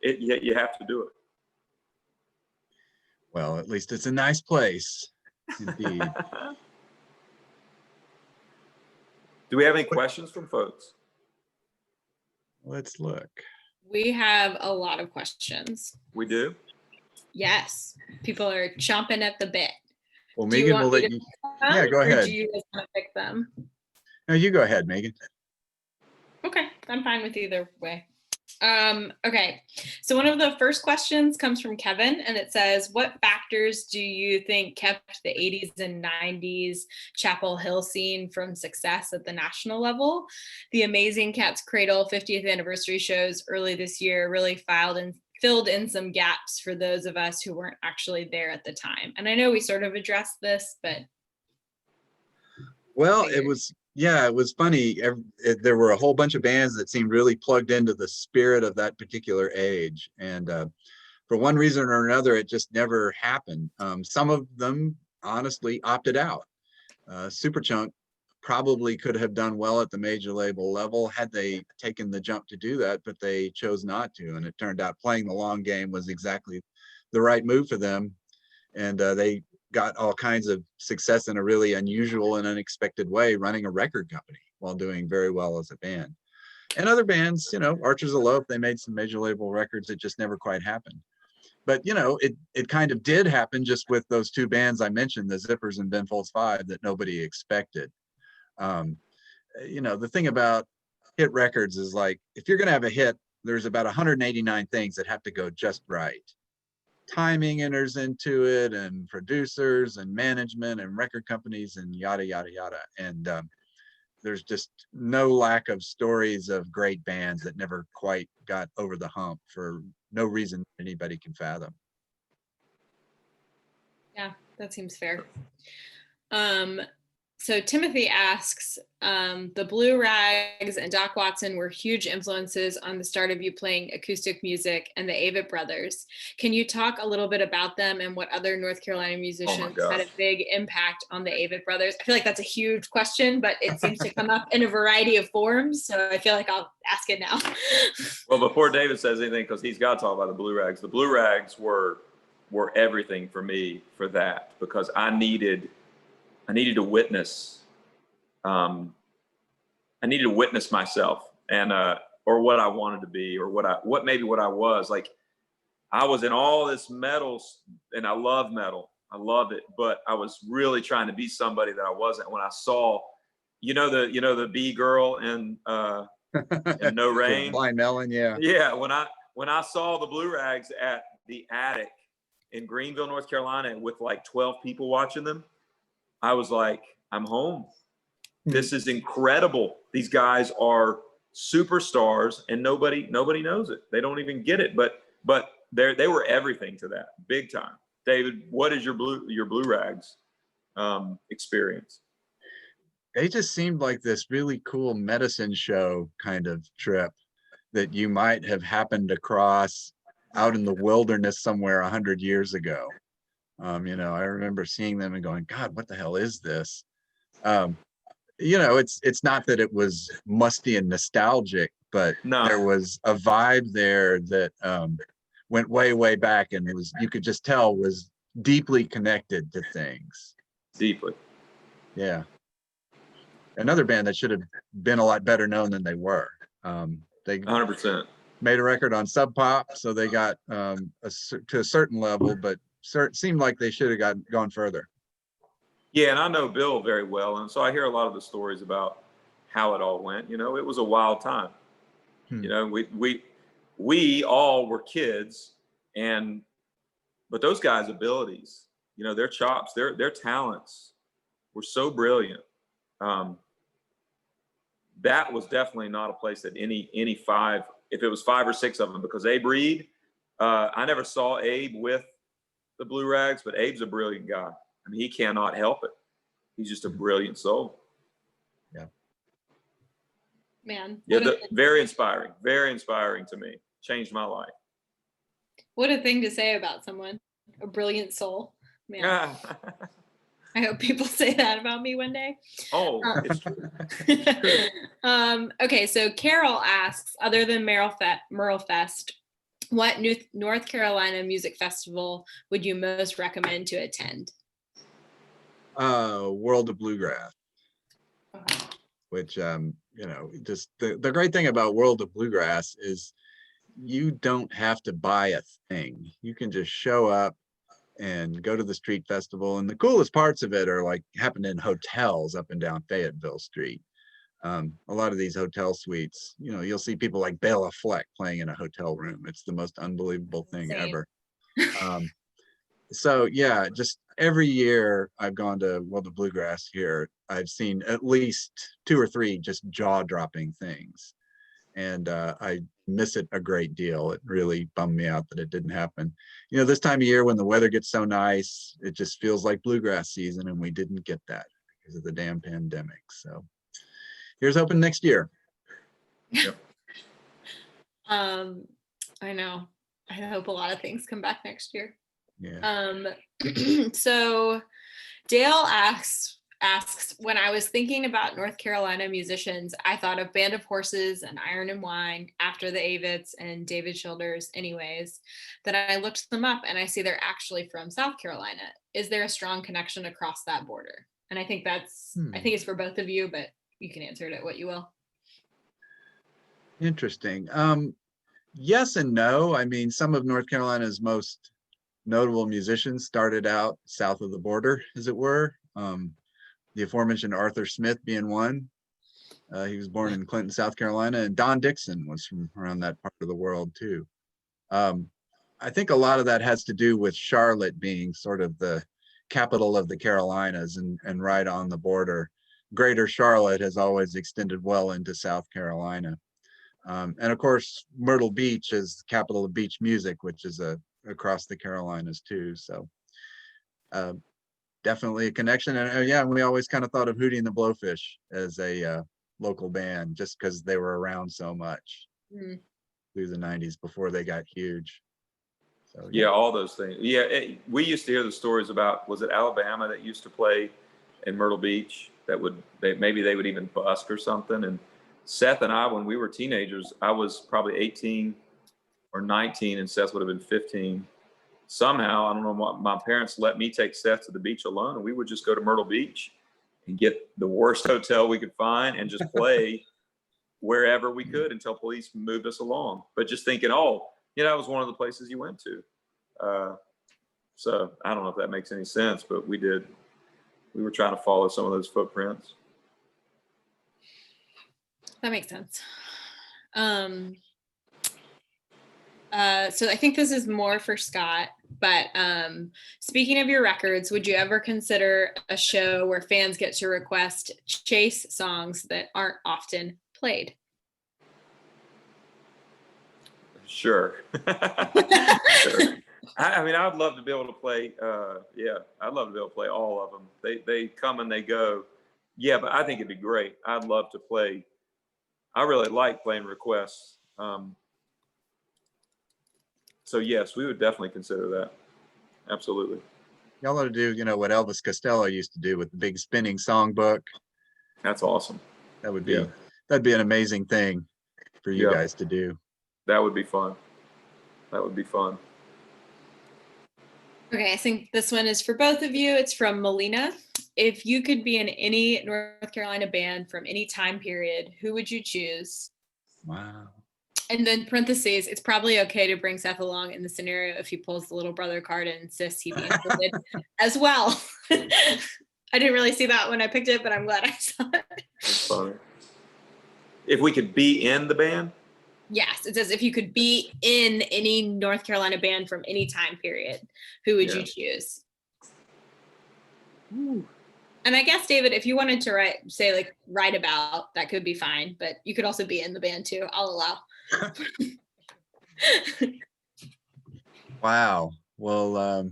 you have to do it. Well, at least it's a nice place. Indeed. Do we have any questions from folks? Let's look. We have a lot of questions. We do? Yes. People are chomping at the bit. Well, Megan will let you. Yeah, go ahead. Or do you just want to pick them? No, you go ahead, Megan. Okay, I'm fine with either way. Okay, so one of the first questions comes from Kevin, and it says, what factors do you think kept the 80s and 90s Chapel Hill scene from success at the national level? The Amazing Cat's Cradle 50th anniversary shows early this year really filled in some gaps for those of us who weren't actually there at the time. And I know we sort of addressed this, but. Well, it was funny. There were a whole bunch of bands that seemed really plugged into the spirit of that particular age. And for one reason or another, it just never happened. Some of them honestly opted out. Superchunk probably could have done well at the major label level had they taken the jump to do that, but they chose not to. And it turned out playing the long game was exactly the right move for them. And they got all kinds of success in a really unusual and unexpected way, running a record company while doing very well as a band. And other bands, you know, Archers of Loaf, they made some major label records that just never quite happened. but it kind of did happen just with those two bands I mentioned, the Zippers and Ben Folds 5, that nobody expected. The thing about hit records is, like, if you're going to have a hit, there's about 189 things that have to go just right. Timing enters into it, and producers and management and record companies and yada, yada, yada. And there's just no lack of stories of great bands that never quite got over the hump for no reason anybody can fathom. Yeah, that seems fair. So Timothy asks, the Blue Rags and Doc Watson were huge influences on the start of you playing acoustic music, and the Avett brothers. Can you talk a little bit about them and what other North Carolina musicians had a big impact on the Avett brothers? I feel like that's a huge question, but it seems to come up in a variety of forms. So I feel like I'll ask it now. Well, before David says anything, because he's got to talk about the Blue Rags. The Blue Rags were everything for me for that, because I needed to witness. I needed to witness myself, and or what I wanted to be, or what I was. Like, I was in all this metal, and I love metal. I love it, but I was really trying to be somebody that I wasn't. When I saw, the B girl in No Rain, Blind Melon, yeah. Yeah, when I saw the Blue Rags at the Attic in Greenville, North Carolina, with like 12 people watching them, I was like, I'm home. This is incredible. These guys are superstars, and nobody knows it. They don't even get it. But they were everything to that, big time. David, what is your Blue Rags experience? They just seemed like this really cool medicine show kind of trip that you might have happened across out in the wilderness somewhere 100 years ago. I remember seeing them and going, God, what the hell is this? It's not that it was musty and nostalgic, but there was a vibe there that went way, way back, and you could just tell was deeply connected to things. Deeply. Yeah. Another band that should have been a lot better known than they were. They 100% made a record on Sub Pop, so they got to a certain level, but seemed like they should have gone further. Yeah, and I know Bill very well, and so I hear a lot of the stories about how it all went. It was a wild time. We all were kids, but those guys' abilities, their chops, their talents were so brilliant. That was definitely not a place that any five, if it was 5 or 6 of them, because Abe Reed, I never saw Abe with the Blue Rags, but Abe's a brilliant guy. I mean, he cannot help it. He's just a brilliant soul. Yeah. Man. Yeah, very inspiring to me. Changed my life. What a thing to say about someone. A brilliant soul. Man. I hope people say that about me one day. Oh, it's true. Okay, so Carol asks, other than Merle Fest, what North Carolina music festival would you most recommend to attend? World of Bluegrass. Which just the great thing about World of Bluegrass is you don't have to buy a thing. You can just show up and go to the street festival, and the coolest parts of it are like happen in hotels up and down Fayetteville Street. A lot of these hotel suites, you'll see people like Bela Fleck playing in a hotel room. It's the most unbelievable thing ever. So yeah, just every year I've gone to World of Bluegrass here, I've seen at least 2 or 3 just jaw-dropping things. And I miss it a great deal. It really bummed me out that it didn't happen. This time of year when the weather gets so nice, it just feels like bluegrass season, and we didn't get that because of the damn pandemic. So here's hoping next year. Yep. I know. I hope a lot of things come back next year. Yeah. So Dale asks, when I was thinking about North Carolina musicians, I thought of Band of Horses and Iron and Wine, After the Avetts, and David Childers anyways. Then I looked them up and I see they're actually from South Carolina. Is there a strong connection across that border? And I think I think it's for both of you, but you can answer it at what you will. Interesting. Yes and no. I mean, some of North Carolina's most notable musicians started out south of the border, as it were. The aforementioned Arthur Smith being one. He was born in Clinton, South Carolina, and Don Dixon was from around that part of the world too. I think a lot of that has to do with Charlotte being sort of the capital of the Carolinas and right on the border. Greater Charlotte has always extended well into South Carolina. And of course, Myrtle Beach is the capital of beach music, which is across the Carolinas too. So definitely a connection. And yeah, we always kind of thought of Hootie and the Blowfish as a local band just because they were around so much through the 90s before they got huge. So yeah, all those things. Yeah, we used to hear the stories about, was it Alabama that used to play in Myrtle Beach that maybe they would even busk or something. And Seth and I, when we were teenagers, I was probably 18 or 19 and Seth would have been 15. Somehow, I don't know what, my parents let me take Seth to the beach alone, and we would just go to Myrtle Beach and get the worst hotel we could find and just play wherever we could until police moved us along. But just thinking, oh, that was one of the places you went to. So I don't know if that makes any sense, but we did. We were trying to follow some of those footprints. That makes sense. So I think this is more for Scott, but speaking of your records, would you ever consider a show where fans get to request chase songs that aren't often played? Sure. Sure. I mean, I'd love to be able to play. I'd love to be able to play all of them. They come and they go. Yeah, but I think it'd be great. I'd love to play. I really like playing requests. So yes, we would definitely consider that. Absolutely. y'all ought to do, what Elvis Costello used to do with the big spinning songbook. That's awesome. That would be that'd be an amazing thing for you guys to do. That would be fun. That would be fun. Okay, I think this one is for both of you. It's from Melina. If you could be in any North Carolina band from any time period, who would you choose? Wow. And then parentheses, it's probably okay to bring Seth along in the scenario if he pulls the little brother card and insists he be included as well. I didn't really see that when I picked it, but I'm glad I saw it. That's funny. If we could be in the band? Yes, it says if you could be in any North Carolina band from any time period, who would you choose? Ooh. And I guess, David, if you wanted to write about, that could be fine, but you could also be in the band too. I'll allow. Wow. Well,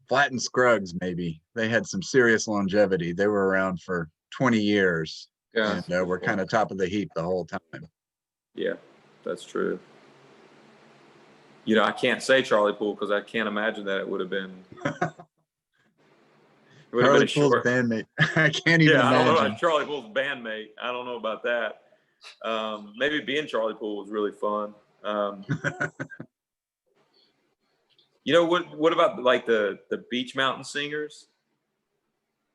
Flat and Scruggs, maybe. They had some serious longevity. They were around for 20 years. Yeah. And we're kind of top of the heap the whole time. Yeah, that's true. I can't say Charlie Poole because I can't imagine that it would have been. Charlie Poole's bandmate. I can't even imagine. I don't know about Charlie Poole's bandmate. I don't know about that. Maybe being Charlie Poole was really fun. What about like the Beach Mountain Singers?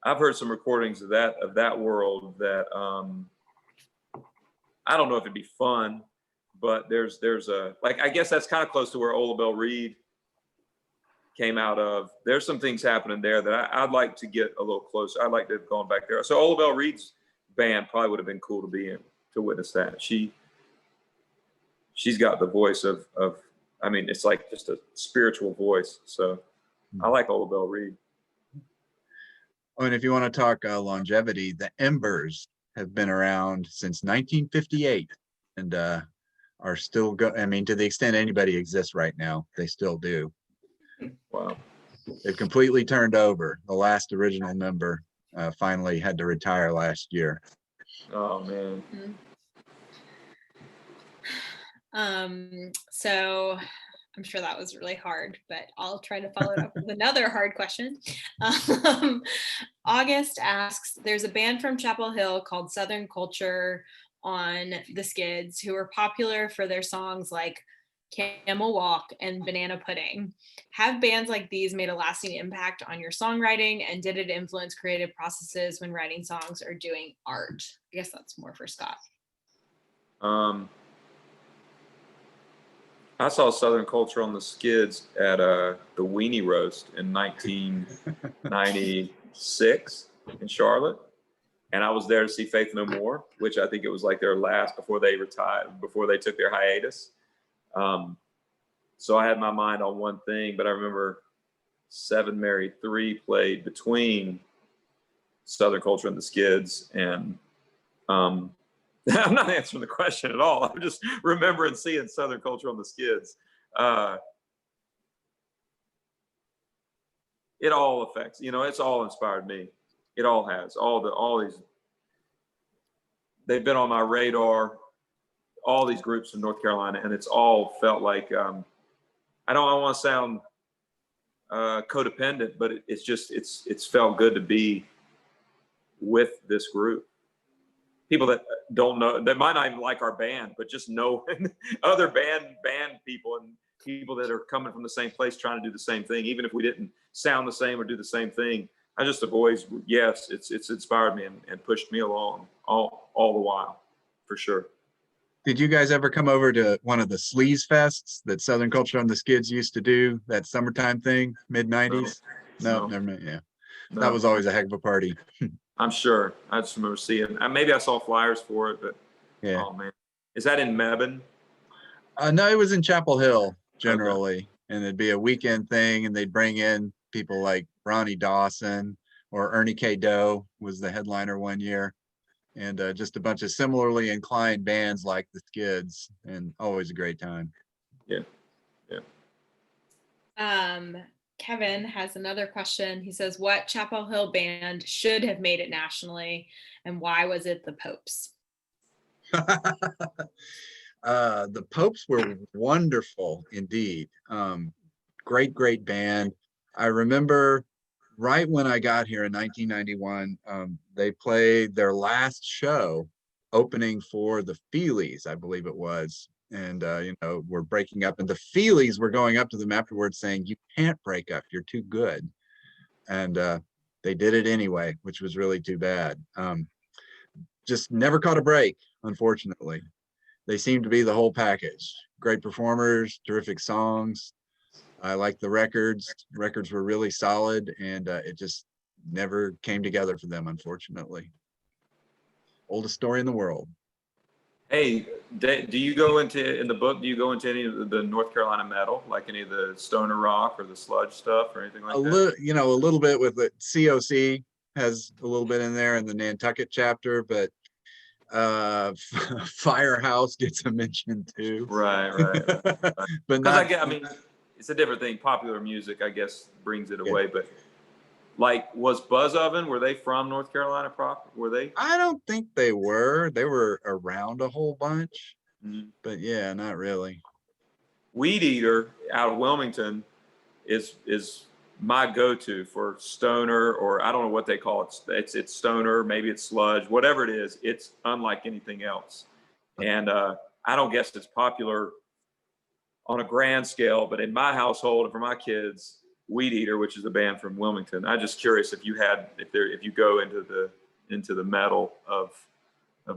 I've heard some recordings of that world that I don't know if it'd be fun, but there's a, I guess that's kind of close to where Ola Belle Reed came out of. There's some things happening there that I'd like to get a little closer. I'd like to have gone back there. So Ola Belle Reed's band probably would have been cool to be in, to witness that. She's got the voice of I mean, it's like just a spiritual voice. So I like Ola Belle Reed. Oh, and if you want to talk longevity, the Embers have been around since 1958 and are still I mean, to the extent anybody exists right now, they still do. Wow. They've completely turned over. The last original member finally had to retire last year. Oh man. So I'm sure that was really hard, but I'll try to follow it up with another hard question. August asks, there's a band from Chapel Hill called Southern Culture on the Skids who are popular for their songs like Camel Walk and Banana Pudding. Have bands like these made a lasting impact on your songwriting, and did it influence creative processes when writing songs or doing art? I guess that's more for Scott. I saw Southern Culture on the Skids at the Weenie Roast in 1996 in Charlotte. And I was there to see Faith No More, which I think it was like their last before they retired, before they took their hiatus. So I had my mind on one thing, but I remember Seven Mary 3 played between Southern Culture and the Skids. And I'm not answering the question at all. I'm just remembering seeing Southern Culture on the Skids. It all affects, it's all inspired me. It all has. All these, they've been on my radar, all these groups from North Carolina, and it's all felt like, I don't want to sound codependent, but it's felt good to be with this group. People that don't know, that might not even like our band, but just know other band people and people that are coming from the same place trying to do the same thing, even if we didn't sound the same or do the same thing. I just have always, yes, it's inspired me and pushed me along all the while, for sure. Did you guys ever come over to one of the sleaze fests that Southern Culture on the Skids used to do, that summertime thing, mid-90s? No, never mind. Yeah, No. That was always a heck of a party. I'm sure. I just remember seeing, maybe I saw flyers for it, but yeah. Oh man, is that in Mebane? No, it was in Chapel Hill generally, okay. And it'd be a weekend thing, and they'd bring in people like Ronnie Dawson or Ernie K. Doe was the headliner one year, and just a bunch of similarly inclined bands like the Skids, and always a great time. Yeah. Kevin has another question. He says, what Chapel Hill band should have made it nationally, and why was it the Popes? The Popes were wonderful indeed. Great band. I remember right when I got here in 1991, they played their last show opening for the Feelies, I believe it was. And, we're breaking up, and the Feelies were going up to them afterwards saying, you can't break up, you're too good. And they did it anyway, which was really too bad. Just never caught a break, unfortunately. They seem to be the whole package. Great performers, terrific songs. I like the records. Records were really solid, and it just never came together for them, unfortunately. Oldest story in the world. Hey, do you go into, in the book, do you go into any of the North Carolina metal, like any of the stoner rock or the sludge stuff or anything like that? A little bit with the COC has a little bit in there in the Nantucket chapter, but Firehouse gets a mention too. Right. But it's a different thing. Popular music, I guess, brings it away. But like, was Buzz Oven, were they from North Carolina proper? Were they? I don't think they were. They were around a whole bunch, but yeah, not really. Weed Eater out of Wilmington is my go-to for stoner, or I don't know what they call it. It's stoner, maybe it's sludge, whatever it is. It's unlike anything else. And I don't guess it's popular on a grand scale, but in my household and for my kids, Weed Eater, which is a band from Wilmington. I'm just curious if you go into the metal of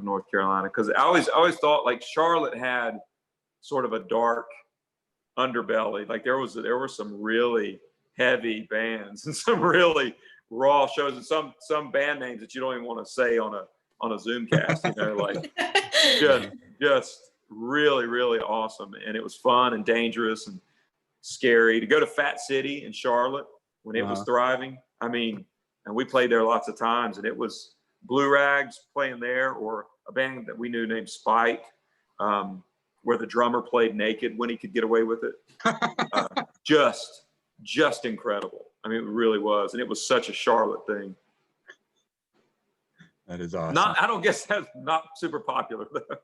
North Carolina, because I always thought like Charlotte had sort of a dark underbelly. Like there were some really heavy bands and some really raw shows, and some band names that you don't even want to say on a Zoomcast, like just really, really awesome. And it was fun and dangerous and scary to go to Fat City in Charlotte when it was thriving. I mean, and we played there lots of times, and it was Blue Rags playing there, or a band that we knew named Spike, where the drummer played naked when he could get away with it. Just incredible. I mean, it really was. And it was such a Charlotte thing. That is awesome. I don't guess that's not super popular though.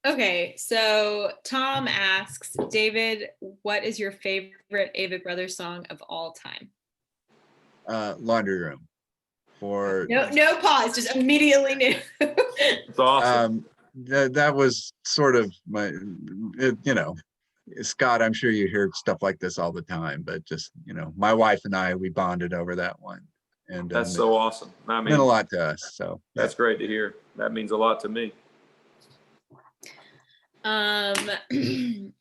Okay, so Tom asks, David, what is your favorite Avett Brothers song of all time? Laundry Room. No pause, just immediately knew. It's awesome. That was sort of my, Scott, I'm sure you hear stuff like this all the time, but just, my wife and I, we bonded over that one. And that's so awesome. I mean, meant a lot to us. So that's great to hear. That means a lot to me.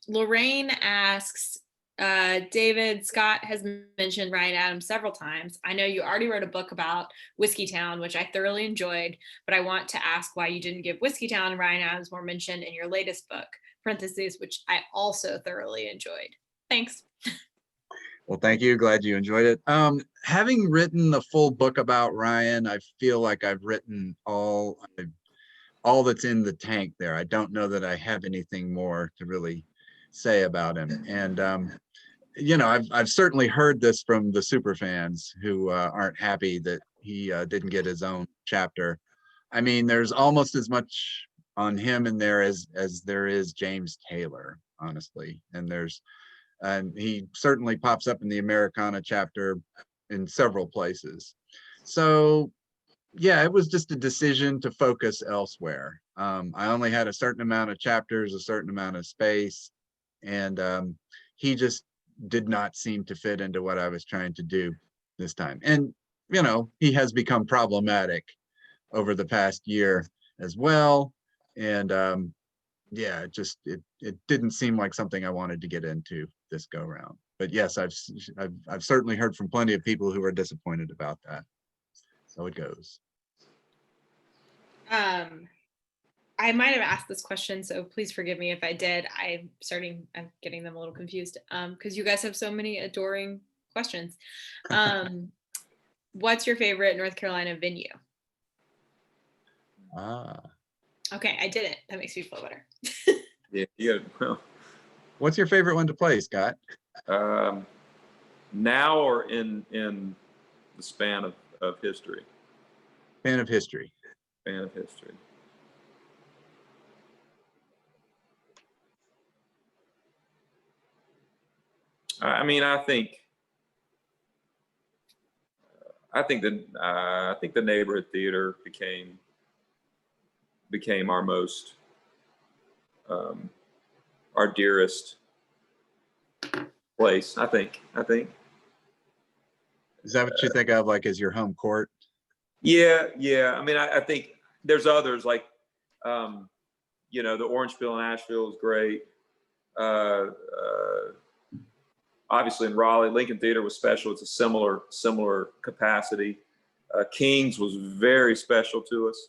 Lorraine asks, David, Scott has mentioned Ryan Adams several times. I know you already wrote a book about Whiskeytown, which I thoroughly enjoyed, but I want to ask why you didn't give Whiskeytown and Ryan Adams more mention in your latest book, parentheses, which I also thoroughly enjoyed. Thanks. Well, thank you. Glad you enjoyed it. Having written the full book about Ryan, I feel like I've written all that's in the tank there. I don't know that I have anything more to really say about him. And you know, I've certainly heard this from the super fans who aren't happy that he didn't get his own chapter. I mean, there's almost as much on him in there as there is James Taylor, honestly. And he certainly pops up in the Americana chapter in several places. So yeah, it was just a decision to focus elsewhere. I only had a certain amount of chapters, a certain amount of space, and he just did not seem to fit into what I was trying to do this time. And, you know, he has become problematic over the past year as well. And yeah, it didn't seem like something I wanted to get into this go round. But yes, I've certainly heard from plenty of people who are disappointed about that. So it goes. I might have asked this question, so please forgive me if I did. I'm getting them a little confused because you guys have so many adoring questions. What's your favorite North Carolina venue? Okay, I did it. That makes me feel better. Yeah. Well, what's your favorite one to play, Scott? Now or in the span of history? Span of history. Span of history. I mean, I think the neighborhood theater became our most our dearest place. I think. Is that what you think of like as your home court? Yeah. I mean, I think there's others like, you know, the Orange Peel in Asheville is great. Obviously in Raleigh, Lincoln Theater was special. It's a similar capacity. King's was very special to us.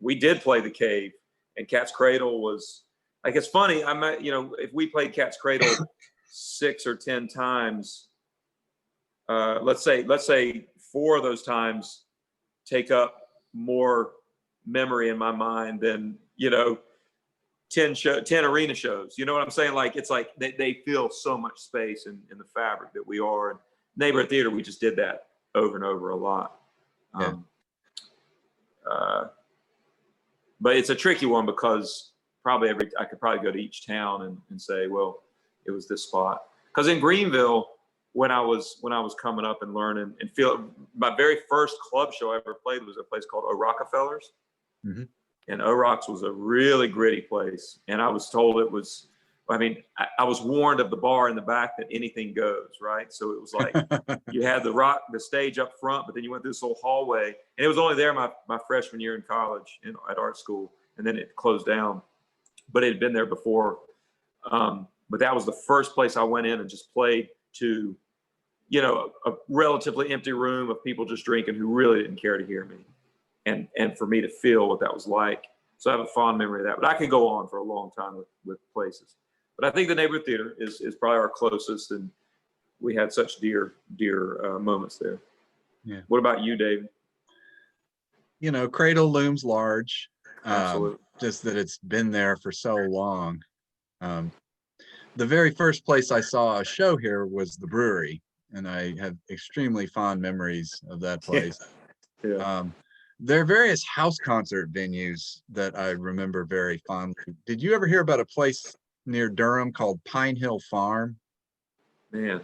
We did play the Cave, and Cat's Cradle was like, it's funny. You know, if we played Cat's Cradle 6 or 10 times, let's say 4 of those times take up more memory in my mind than, you know, 10 arena shows. You know what I'm saying? Like, it's like they fill so much space in the fabric that we are. And neighborhood theater, we just did that over and over a lot. Yeah. But it's a tricky one because I could probably go to each town and say, well, it was this spot. Because in Greenville, when I was coming up and learning and my very first club show I ever played was a place called O'Rockefellers. Mm-hmm. And O'Rock's was a really gritty place. And I was told it was, I mean, I was warned of the bar in the back that anything goes, right? So it was like, you had the stage up front, but then you went through this little hallway. And it was only there my freshman year in college at art school. And then it closed down, but it had been there before. But that was the first place I went in and just played to, you know, a relatively empty room of people just drinking who really didn't care to hear me. And for me to feel what that was like. So I have a fond memory of that. But I could go on for a long time with places. But I think the neighborhood theater is probably our closest, and we had such dear moments there. Yeah. What about you, David? You know, Cradle looms large. Absolutely. Just that it's been there for so long. The very first place I saw a show here was the brewery, and I have extremely fond memories of that place. Yeah. There are various house concert venues that I remember very fondly. Did you ever hear about a place near Durham called Pine Hill Farm? Man,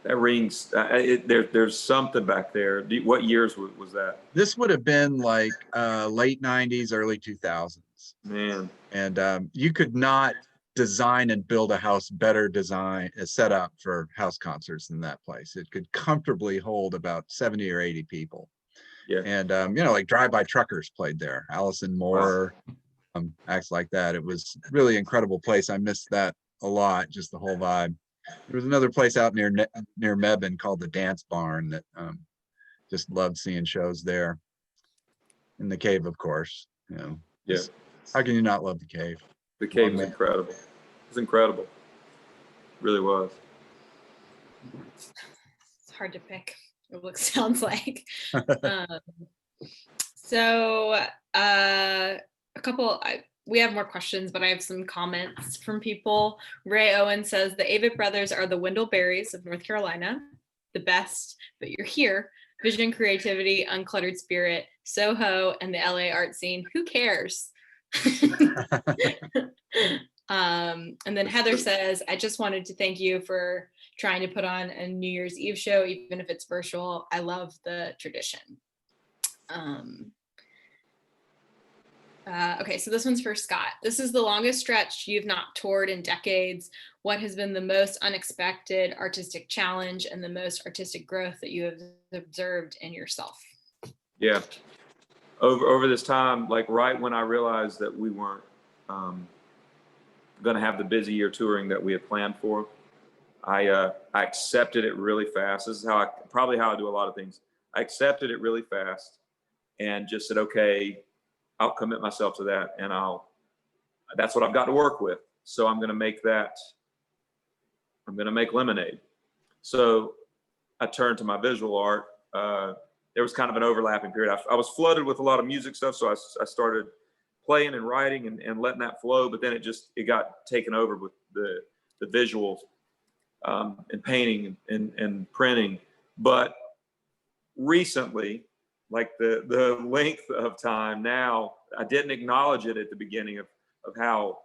that rings. There's something back there. What years was that? This would have been like late 90s, early 2000s. Man. And you could not design and build a house better set up for house concerts than that place. It could comfortably hold about 70 or 80 people. Yeah. And you know, like Drive-By Truckers played there. Allison Moore, acts like that. It was really incredible place. I missed that a lot, just the whole vibe. There was another place out near Mebane called the Dance Barn that just loved seeing shows there. In the cave, of course. You know, Yeah. How can you not love the cave? The cave was incredible. It was incredible. It really was. It's hard to pick. It sounds like. So we have more questions, but I have some comments from people. Ray Owen says the Avett brothers are the Wendell-Berrys of North Carolina, the best, but you're here. Vision, creativity, uncluttered spirit, Soho, and the LA art scene. Who cares? And then Heather says, I just wanted to thank you for trying to put on a New Year's Eve show, even if it's virtual. I love the tradition. Okay, so this one's for Scott. This is the longest stretch you've not toured in decades. What has been the most unexpected artistic challenge and the most artistic growth that you have observed in yourself? Yeah, over this time, like right when I realized that we weren't going to have the busy year touring that we had planned for, I accepted it really fast. This is probably how I do a lot of things. I accepted it really fast and just said, okay, I'll commit myself to that, and that's what I've got to work with. So I'm going to make lemonade. So I turned to my visual art. There was kind of an overlapping period. I was flooded with a lot of music stuff, so I started playing and writing and letting that flow, but then it got taken over with the visuals and painting and printing. But recently, like the length of time now, I didn't acknowledge it at the beginning of how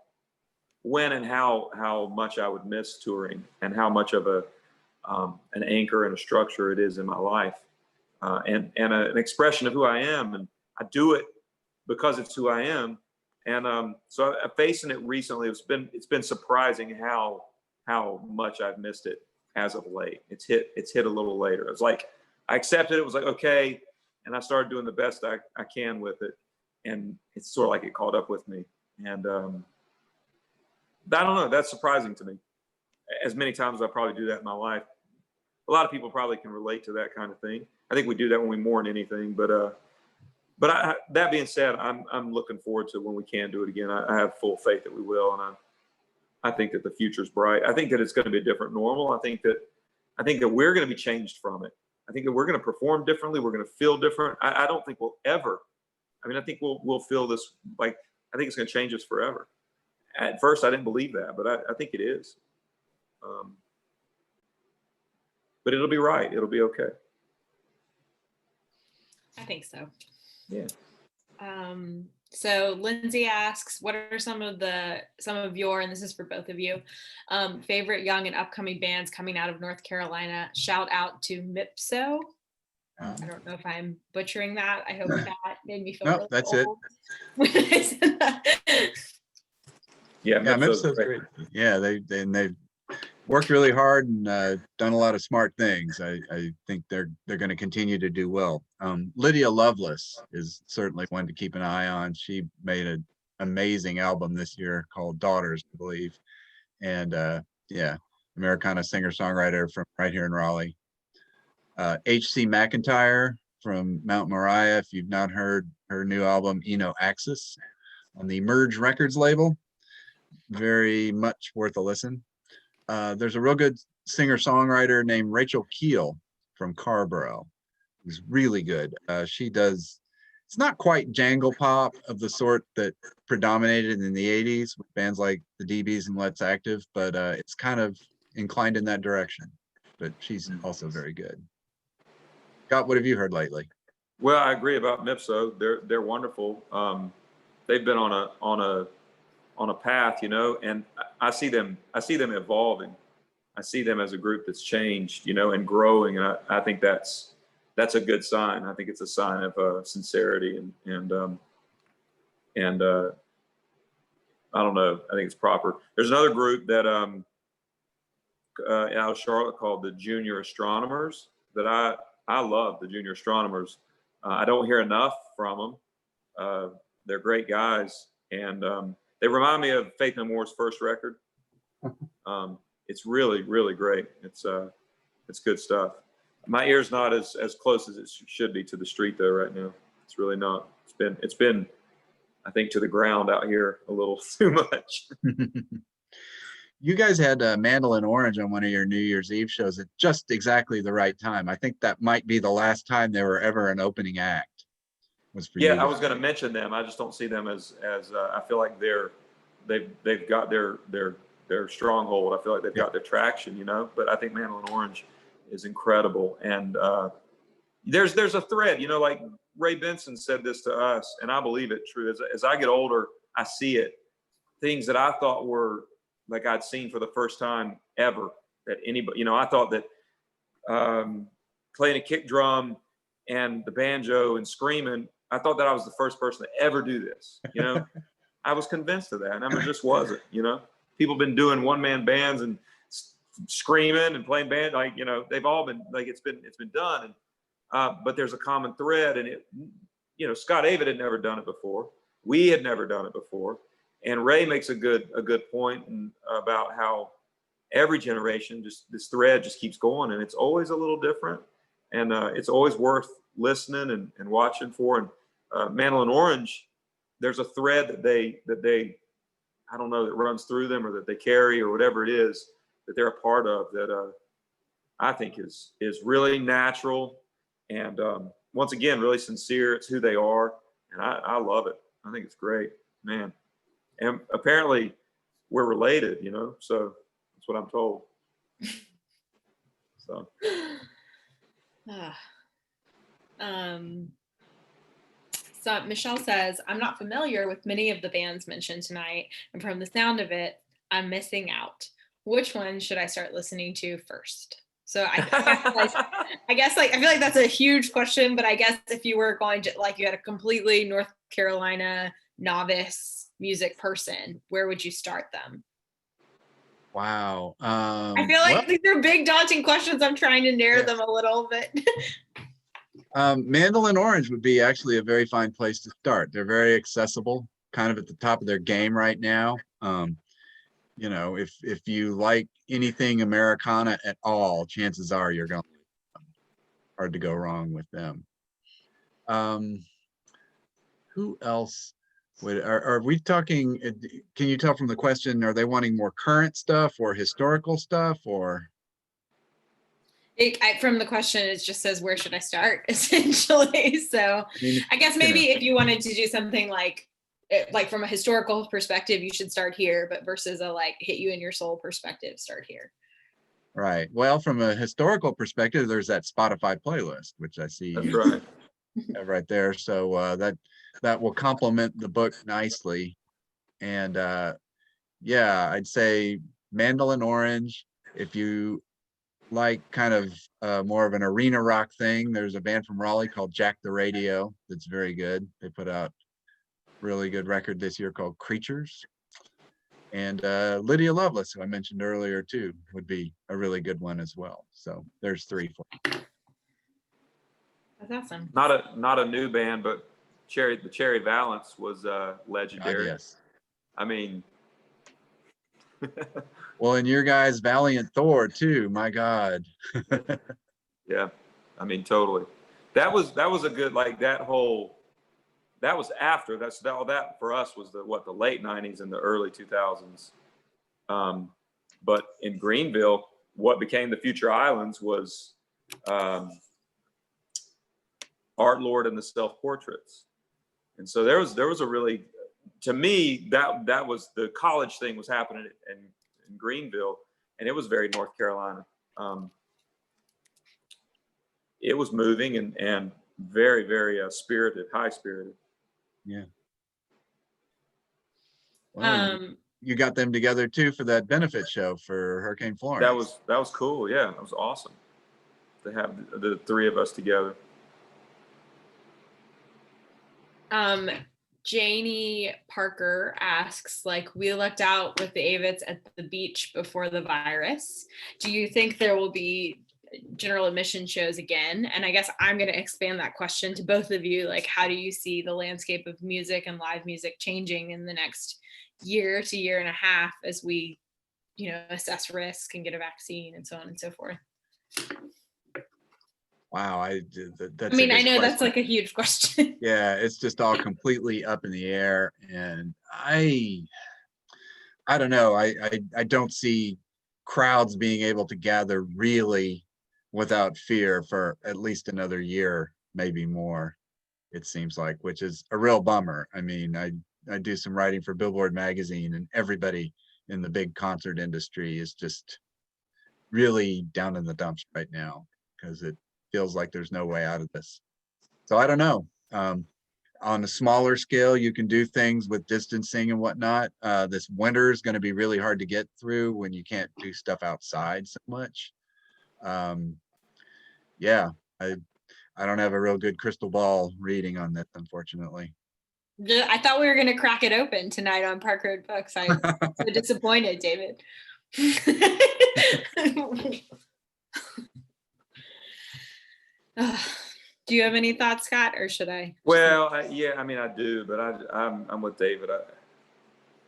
much I would miss touring and how much of an anchor and a structure it is in my life, and an expression of who I am. And I do it because it's who I am. And so I'm facing it recently. It's been surprising how much I've missed it as of late. It's hit a little later. It's like I accepted it. It was like, okay. And I started doing the best I can with it. And it's sort of like it caught up with me. And I don't know, that's surprising to me. As many times as I probably do that in my life. A lot of people probably can relate to that kind of thing. I think we do that when we mourn anything. But that being said, I'm looking forward to when we can do it again. I have full faith that we will. And I think that the future's bright. I think that it's going to be a different normal. I think that we're going to be changed from it. I think that we're going to perform differently. We're going to feel different. I don't think we'll ever. I mean, I think we'll feel this, like, I think it's going to change us forever. At first, I didn't believe that, but I think it is. But it'll be right. It'll be okay. I think so. Yeah. So Lindsay asks, what are some of your, and this is for both of you, favorite young and upcoming bands coming out of North Carolina? Shout out to Mipso. I don't know if I'm butchering that. I hope that made me feel really that's old. Yeah, Mipso's great. Yeah, they've worked really hard and done a lot of smart things. I think they're going to continue to do well. Lydia Loveless is certainly one to keep an eye on. She made an amazing album this year called Daughters, I believe. And Americana singer-songwriter from right here in Raleigh. H.C. McIntyre from Mount Moriah. If you've not heard her new album, Eno Axis, on the Merge Records label, very much worth a listen. There's a real good singer-songwriter named Rachel Keel from Carborough, who's really good. She does, it's not quite jangle pop of the sort that predominated in the 80s with bands like the DBs and Let's Active, but it's kind of inclined in that direction. But she's also very good. Scott, what have you heard lately? Well, I agree about Mipso. They're wonderful. They've been on a path, and I see them evolving. I see them as a group that's changed, and growing. And I think that's a good sign. I think it's a sign of sincerity and I don't know. I think it's proper. There's another group that out of Charlotte called the Junior Astronomers that I love. The Junior Astronomers. I don't hear enough from them. They're great guys. and they remind me of Faith No More's first record. It's really, really great. It's good stuff. My ear's not as close as it should be to the street though right now. It's really not. It's been I think to the ground out here a little too much. You guys had Mandolin Orange on one of your New Year's Eve shows at just exactly the right time. I think that might be the last time they were ever an opening act. Was for you. Yeah, I was going to mention them. I just don't see them as I feel like they've got their stronghold. I feel like they've got their traction, you know. But I think Mandolin Orange is incredible, and there's a thread, you know, like Ray Benson said this to us, and I believe it true. As I get older, I see it. Things that I thought were like I'd seen for the first time ever, that anybody, you know, I thought that playing a kick drum and the banjo and screaming, I thought that I was the first person to ever do this, you know. I was convinced of that, and I mean, it just wasn't, you know. People have been doing one-man bands and screaming and playing band, like, you know, they've all been, like, it's been done, and but there's a common thread, and it, you know, Scott Avett had never done it before. We had never done it before. And Ray makes a good point about how every generation, just this thread just keeps going, and it's always a little different, and it's always worth listening and watching for. And Mandolin Orange, there's a thread that they I don't know, that runs through them or that they carry or whatever it is that they're a part of that I think is really natural and once again really sincere. It's who they are, and I love it. I think it's great, man. And apparently we're related, you know, so that's what I'm told. So. So Michelle says, I'm not familiar with many of the bands mentioned tonight, and from the sound of it, I'm missing out. Which one should I start listening to first? So I guess I feel like that's a huge question, but I guess if you were going to, like, you had a completely North Carolina novice music person, where would you start them? Wow. I feel like these are big daunting questions. I'm trying to narrow them a little bit. Mandolin Orange would be actually a very fine place to start. They're very accessible, kind of at the top of their game right now. You know, if you like anything Americana at all, chances are you're going to hard to go wrong with them. Who else are we talking? Can you tell from the question, are they wanting more current stuff or historical stuff, or? From the question, it just says, where should I start, essentially. So I guess maybe if you wanted to do something like from a historical perspective, you should start here, but versus a like hit you in your soul perspective, start here. Right. Well, from a historical perspective, there's that Spotify playlist, which I see. That's right. Right there. So that will complement the book nicely. And yeah, I'd say Mandolin Orange. If you like kind of more of an arena rock thing, there's a band from Raleigh called Jack the Radio that's very good. They put out a really good record this year called Creatures. And Lydia Loveless, who I mentioned earlier too, would be a really good one as well. So there's 3 for you. That's awesome. Not a new band, but the Cherry Valance was legendary. Yes. I mean, well, and your guys Valiant Thor too, my God. Yeah, I mean, totally. That was a good, like, that was after that for us was the late 90s and the early 2000s. But in Greenville, what became the Future Islands was Art Lord and the Self Portraits. And so there was a really, to me, that was the college thing was happening in Greenville, and it was very North Carolina. It was moving and very, very spirited, high spirited. Yeah. Well, you got them together too for that benefit show for Hurricane Florence. That was cool. Yeah, that was awesome to have the 3 of us together. Janie Parker asks, like, we lucked out with the Avetts at the beach before the virus. Do you think there will be general admission shows again. And I guess I'm going to expand that question to both of you. Like, how do you see the landscape of music and live music changing in the next year to year and a half as we, assess risk and get a vaccine and so on and so forth? Wow, that's I mean, I know question. that's like a huge question. Yeah, it's just all completely up in the air, and I don't know. I don't see crowds being able to gather really without fear for at least another year, maybe more. It seems like, which is a real bummer. I mean, I do some writing for Billboard magazine, and everybody in the big concert industry is just really down in the dumps right now because it feels like there's no way out of this. So I don't know. On a smaller scale, you can do things with distancing and whatnot. This winter is going to be really hard to get through when you can't do stuff outside so much. Yeah, I don't have a real good crystal ball reading on this, unfortunately. I thought we were going to crack it open tonight on Park Road Books. I'm so disappointed, David. Do you have any thoughts, Scott, or should I? Well, yeah, I mean, I do, but I'm with David.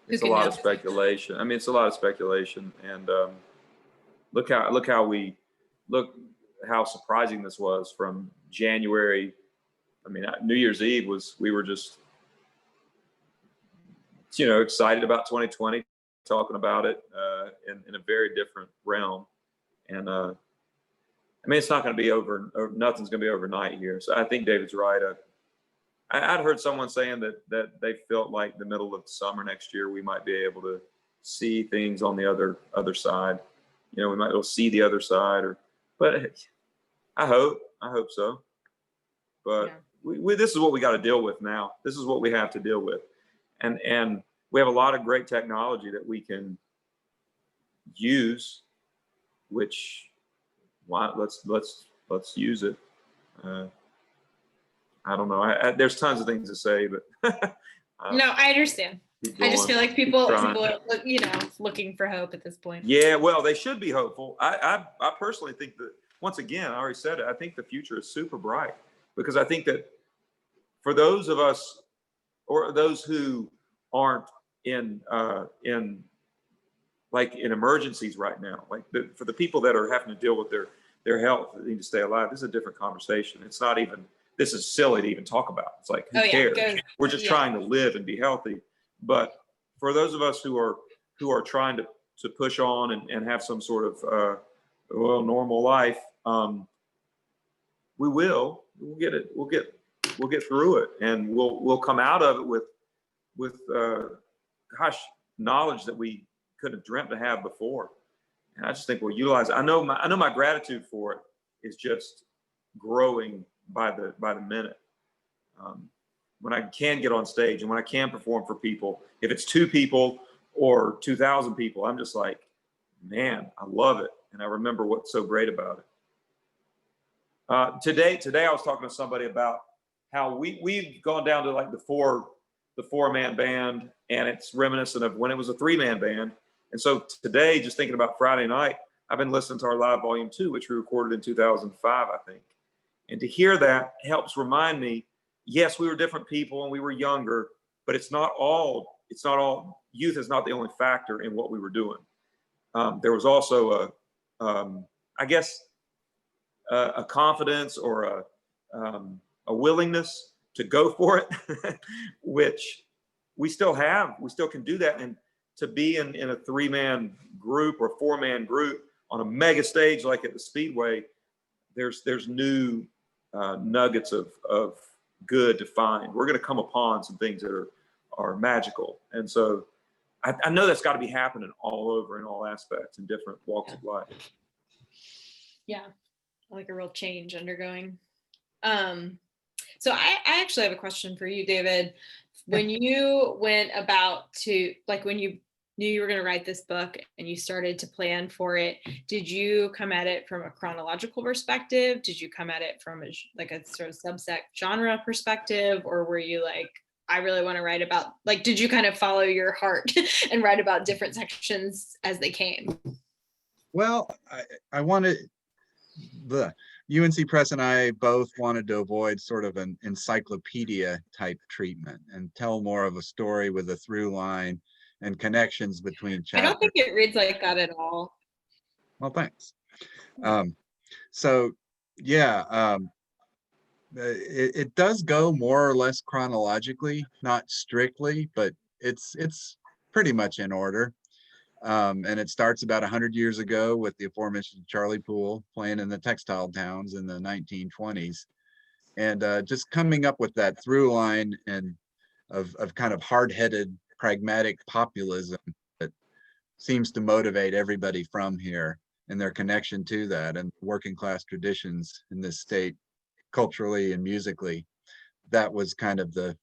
It's a lot of speculation. I mean, it's a lot of speculation, and look how surprising this was from January. I mean, New Year's Eve we were just, excited about 2020, talking about it in a very different realm, and I mean, it's not going to be over, or nothing's going to be overnight here. So I think David's right. I'd heard someone saying that they felt like the middle of the summer next year, we might be able to see things on the other side. We might be able to see the other side, but I hope so. But yeah. This is what we got to deal with now. This is what we have to deal with. And we have a lot of great technology that we can use, which, let's use it. I don't know. There's tons of things to say, but no, I understand. I just feel like people are, looking for hope at this point. Yeah, well, they should be hopeful. I personally think that, once again, I already said it, I think the future is super bright, because I think that for those of us, or those who aren't in emergencies right now, for the people that are having to deal with their health, that need to stay alive, this is a different conversation. It's not even, this is silly to even talk about. It's like, who cares? We're just trying to live and be healthy. But for those of us who are trying to push on and have some sort of normal life, we'll get it. We'll get through it, and we'll come out of it with knowledge that we couldn't have dreamt to have before. And I just think we'll utilize it. I know my gratitude for it is just growing by the minute. When I can get on stage and when I can perform for people, if it's 2 people or 2,000 people, I'm just like, man, I love it. And I remember what's so great about it. Today I was talking to somebody about how we've gone down to like the 4-man band, and it's reminiscent of when it was a 3-man band. And so today, just thinking about Friday night, I've been listening to our live volume 2, which we recorded in 2005, I think. And to hear that helps remind me, yes, we were different people and we were younger, but it's not all, youth is not the only factor in what we were doing. There was also a confidence or a willingness to go for it, which we still have. We still can do that. And to be in a 3-man group or 4-man group on a mega stage like at the Speedway, there's new nuggets of good to find. We're going to come upon some things that are magical. And so I know that's got to be happening all over in all aspects in different walks of life. Yeah, like a real change undergoing. So I actually have a question for you, David. When you went about to, when you knew you were going to write this book and you started to plan for it, did you come at it from a chronological perspective? Did you come at it from a sort of subset genre perspective? Or were you like, I really want to write about, did you kind of follow your heart and write about different sections as they came? Well, I wanted, the UNC Press and I both wanted to avoid sort of an encyclopedia type treatment and tell more of a story with a through line and connections between I don't chapters. think it reads like that at all. Well, thanks. So yeah, it does go more or less chronologically, not strictly, but it's pretty much in order. And it starts about 100 years ago with the aforementioned Charlie Poole playing in the textile towns in the 1920s, and just coming up with that through line and of kind of hard-headed, pragmatic populism that seems to motivate everybody from here and their connection to that and working class traditions in this state, culturally and musically. That was kind of the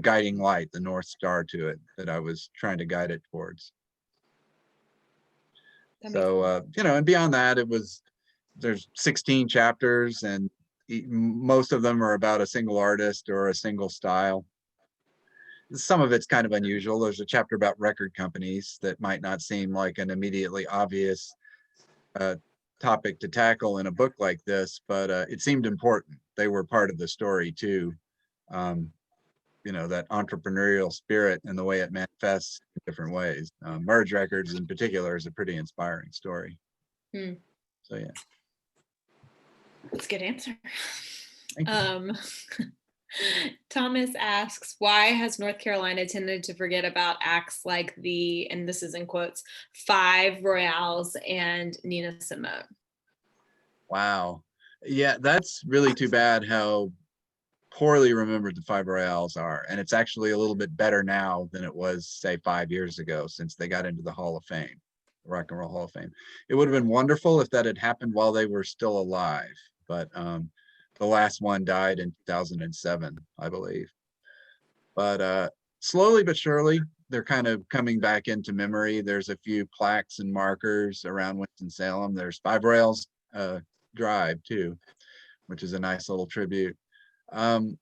guiding light, the North Star to it that I was trying to guide it towards. So, and beyond that, there's 16 chapters and most of them are about a single artist or a single style. Some of it's kind of unusual. There's a chapter about record companies that might not seem like an immediately obvious topic to tackle in a book like this, but it seemed important. They were part of the story too. That entrepreneurial spirit and the way it manifests in different ways. Merge Records in particular is a pretty inspiring story. So yeah. That's a good answer. Thomas asks, why has North Carolina tended to forget about acts like and this is in quotes, Five Royales and Nina Simone? Wow. Yeah, that's really too bad how poorly remembered the Five Royales are. And it's actually a little bit better now than it was, say, 5 years ago, since they got into the Hall of Fame, Rock and Roll Hall of Fame. It would have been wonderful if that had happened while they were still alive. But the last one died in 2007, I believe. But slowly but surely, they're kind of coming back into memory. There's a few plaques and markers around Winston-Salem. There's Five Royales Drive too, which is a nice little tribute. And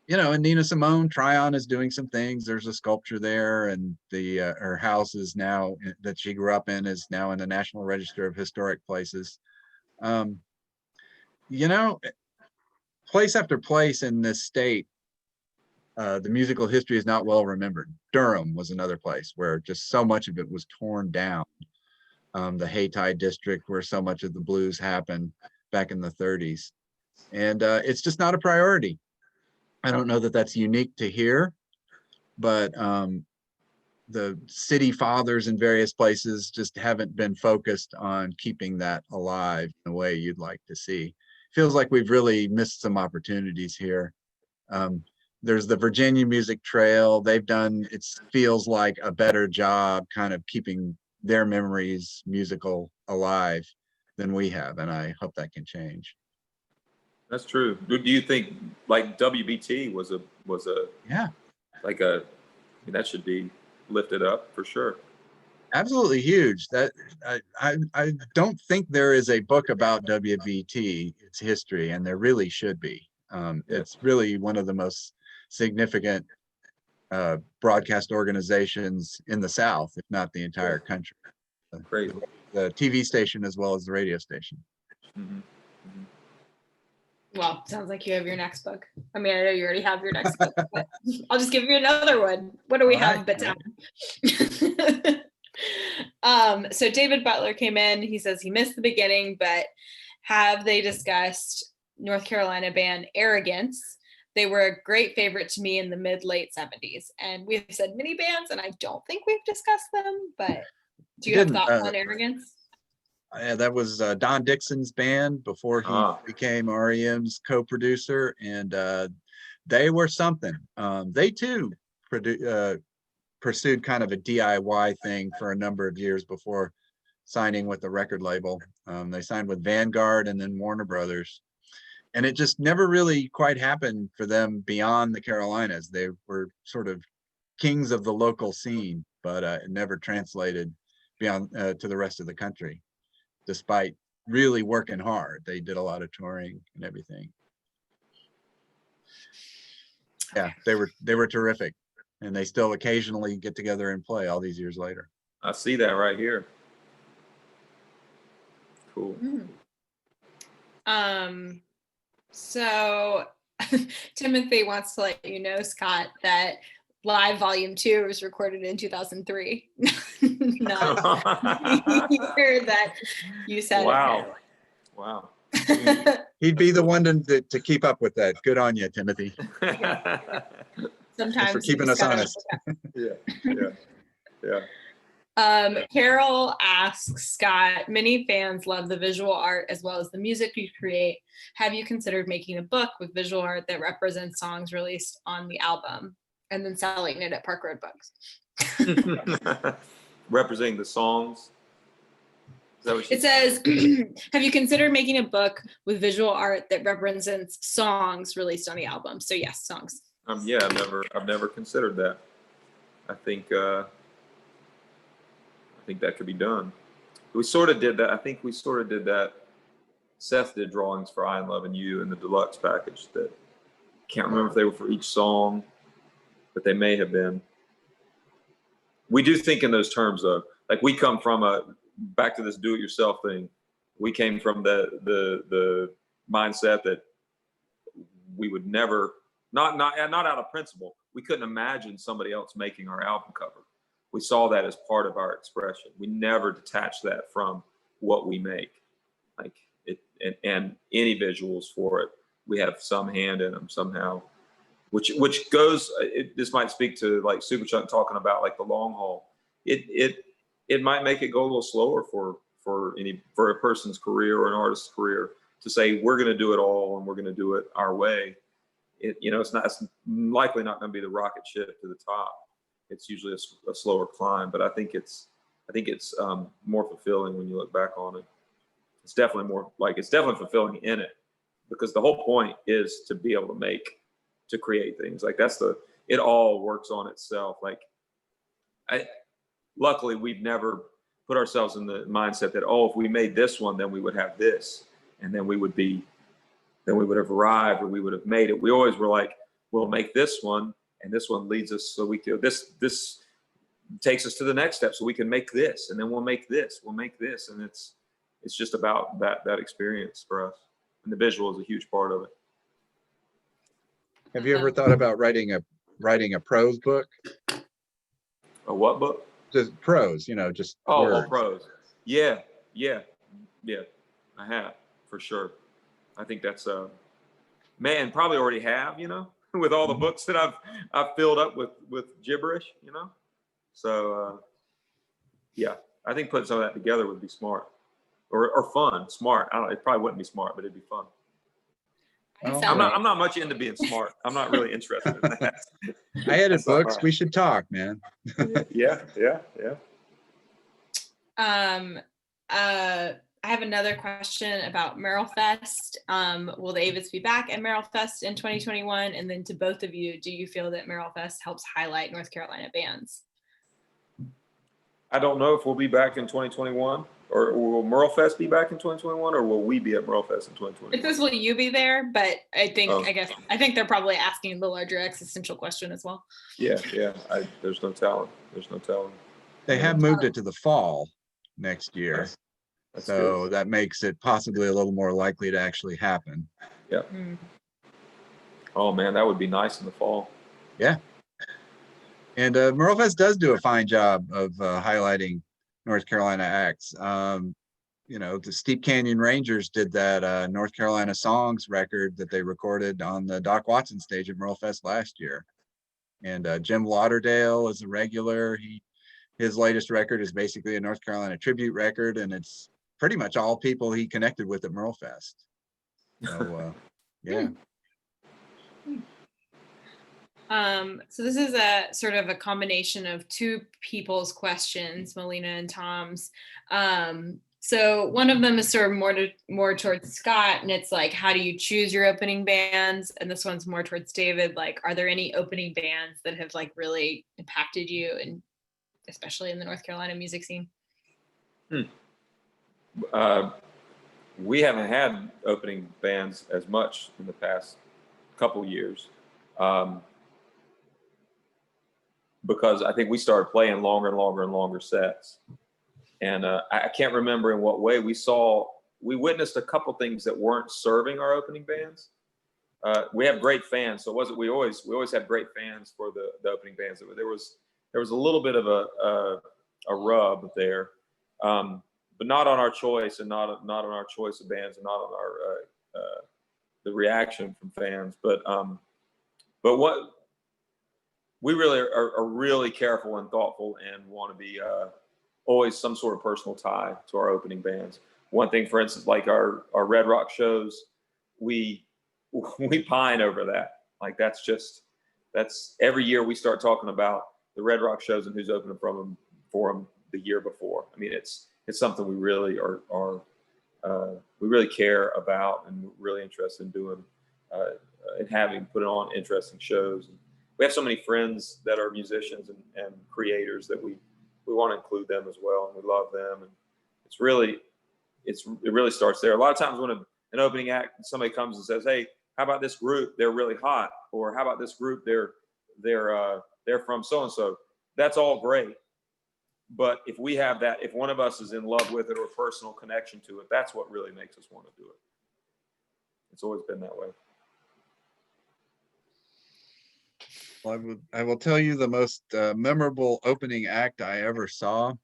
Nina Simone, Tryon is doing some things. There's a sculpture there, and her house is now, that she grew up in, is now in the National Register of Historic Places. Place after place in this state, the musical history is not well remembered. Durham was another place where just so much of it was torn down. The Haytide district, where so much of the blues happened back in the 30s. And it's just not a priority. I don't know that that's unique to here, but the city fathers in various places just haven't been focused on keeping that alive in a way you'd like to see. Feels like we've really missed some opportunities here. There's the Virginia Music Trail. They've done, it feels like, a better job kind of keeping their memories musical alive than we have, and I hope that can change. That's true. Do you think like WBT was a yeah, like that should be lifted up for sure? Absolutely huge. That I don't think there is a book about WBT, its history, and there really should be. It's really one of the most significant broadcast organizations in the South, if not the entire country. Great. The TV station as well as the radio station. Mm-hmm. Well, sounds like you have your next book. I mean, I know you already have your next book, but I'll just give you another one. What do we have but time? So David Butler came in. He says he missed the beginning, but have they discussed North Carolina band Arrogance? They were a great favorite to me in the mid-late 70s. And we've said many bands, and I don't think we've discussed them, but do you have thoughts on Arrogance? Yeah, that was Don Dixon's band before he became REM's co-producer, and they were something. They too pursued kind of a DIY thing for a number of years before signing with the record label. They signed with Vanguard and then Warner Brothers, and it just never really quite happened for them beyond the Carolinas. They were sort of kings of the local scene, but it never translated beyond to the rest of the country. Despite really working hard, they did a lot of touring and everything. Yeah, they were terrific, and they still occasionally get together and play all these years later. I see that right here. Cool. So Timothy wants to let you know, Scott, that Live Volume 2 was recorded in 2003. Not the year that you said Wow. Wow. it. He'd be the one to keep up with that. Good on you, Timothy. Sometimes Thanks for keeping us honest. Yeah. Carol asks Scott, many fans love the visual art as well as the music you create. Have you considered making a book with visual art that represents songs released on the album and then selling it at Park Road Books? Representing the songs. Is that what It says, have you considered making a book with visual art that represents songs released on the album? So yes, songs. Yeah, I've never considered that. I think that could be done. We sort of did that. I think we sort of did that. Seth did drawings for I Am Loving You in the deluxe package that can't remember if they were for each song, but they may have been. We do think in those terms though. Like we come from back to this do-it-yourself thing. We came from the mindset that we would never, not out of principle, we couldn't imagine somebody else making our album cover. We saw that as part of our expression. We never detach that from what we make, like it, and any visuals for it. We have some hand in them somehow, which goes. This might speak to like Superchunk talking about like the long haul. It might make it go a little slower for a person's career or an artist's career to say we're going to do it all and we're going to do it our way. It's likely not going to be the rocket ship to the top. It's usually a slower climb, but I think it's more fulfilling when you look back on it. It's definitely fulfilling in it, because the whole point is to be able to create things. Like it all works on itself. Like luckily we've never put ourselves in the mindset that, if we made this one, then we would have this, and then we would have arrived, or we would have made it. We always were like, we'll make this one, and this one leads us so we can, this takes us to the next step so we can make this, and then we'll make this, and it's just about that experience for us, and the visual is a huge part of it. Have you ever thought about writing a prose book? A what book? Just prose, just words. Prose. Yeah, I have, for sure. I think that's probably already have, with all the books that I've filled up with gibberish, So yeah, I think putting some of that together would be smart, or fun. Smart. I don't know, it probably wouldn't be smart, but it'd be fun. I'm not much into being smart. I'm not really interested in that. I edit books. We should talk, man. Yeah. I have another question about Merrill Fest. Will the Avets be back at Merrill Fest in 2021? And then to both of you, do you feel that Merrill Fest helps highlight North Carolina bands? I don't know if we'll be back in 2021, or will Merrill Fest be back in 2021, or will we be at Merrill Fest in 2021? It says, will you be there? But I think they're probably asking the larger existential question as well. Yeah. There's no telling. They have moved it to the fall next year. That's so good. That makes it possibly a little more likely to actually happen. Yeah. Oh man, that would be nice in the fall. Yeah. And Merrill Fest does do a fine job of highlighting North Carolina acts. The Steep Canyon Rangers did that North Carolina Songs record that they recorded on the Doc Watson stage at Merrill Fest last year. And Jim Lauderdale is a regular. His latest record is basically a North Carolina tribute record, and it's pretty much all people he connected with at Merrill Fest. So yeah. So this is a sort of a combination of two people's questions, Melina and Tom's. So one of them is sort of more towards Scott, and it's like, how do you choose your opening bands? And this one's more towards David. Like, are there any opening bands that have like really impacted you, and especially in the North Carolina music scene? We haven't had opening bands as much in the past couple years. Because I think we started playing longer and longer sets. And I can't remember in what way we saw we witnessed a couple things that weren't serving our opening bands. We have great fans, so it wasn't, we always had great fans for the opening bands. There was a little bit of a rub there, but not on our choice, and not on our choice of bands, and not on our the reaction from fans. But what we really are really careful and thoughtful, and want to be always some sort of personal tie to our opening bands. One thing, for instance, like our Red Rock shows, we pine over that. Like that's every year we start talking about the Red Rock shows and who's opening for them the year before. I mean, it's something we really we really care about, and we're really interested in doing and having put on interesting shows. We have so many friends that are musicians and creators that we want to include them as well, and we love them. And it really starts there. A lot of times when an opening act, somebody comes and says, "Hey, how about this group? They're really hot," or "How about this group? They're from so and so." That's all great, but if we have that, if one of us is in love with it or a personal connection to it, that's what really makes us want to do it. It's always been that way. Well, I will tell you the most memorable opening act I ever saw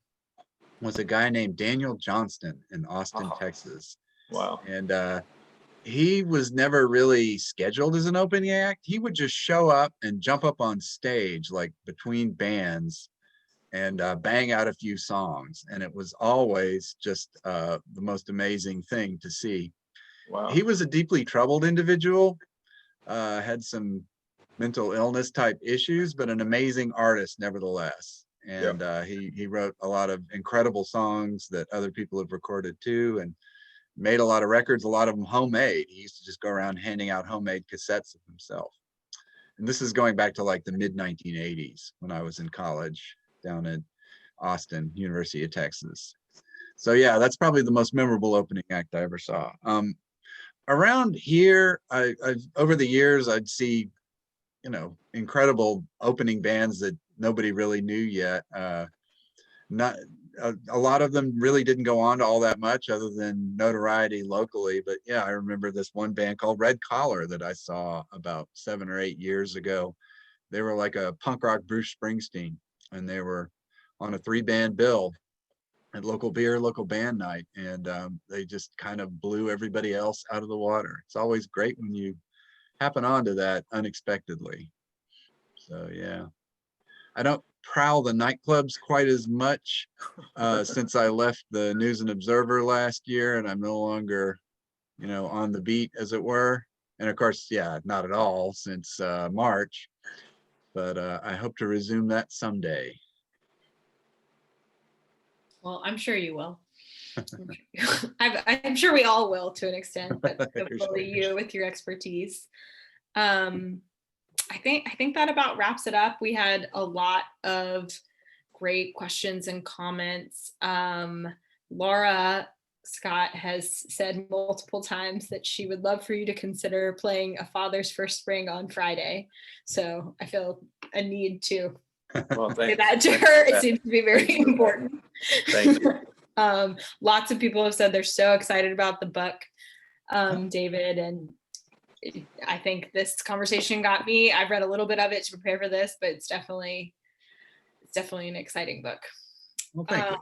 was a guy named Daniel Johnston in Austin, Texas. Wow. And he was never really scheduled as an opening act. He would just show up and jump up on stage, like between bands, and bang out a few songs. And it was always just the most amazing thing to see. Wow. He was a deeply troubled individual, had some mental illness type issues, but an amazing artist nevertheless. And he wrote a lot of incredible songs that other people have recorded too, and made a lot of records, a lot of them homemade. He used to just go around handing out homemade cassettes of himself. And this is going back to like the mid 1980s when I was in college down at Austin, University of Texas. So yeah, that's probably the most memorable opening act I ever saw. Around here, I've over the years, I'd see, incredible opening bands that nobody really knew yet. Not a lot of them really didn't go on to all that much other than notoriety locally. But yeah, I remember this one band called Red Collar that I saw about 7 or 8 years ago. They were like a punk rock Bruce Springsteen, and they were on a 3-band bill at local beer, local band night. And they just kind of blew everybody else out of the water. It's always great when you happen onto that unexpectedly. So yeah, I don't prowl the nightclubs quite as much since I left the News and Observer last year, and I'm no longer, on the beat, as it were. And of course, yeah, not at all since March, but I hope to resume that someday. Well, I'm sure you will. I'm sure we all will to an extent, but hopefully you with your expertise. I think that about wraps it up. We had a lot of great questions and comments. Laura Scott has said multiple times that she would love for you to consider playing A Father's First Spring on Friday. So I feel a need to say that to her. It seems to be very important. Thank you. Lots of people have said they're so excited about the book, David, and I think this conversation got me. I've read a little bit of it to prepare for this, but it's definitely an exciting book. Well, thank you.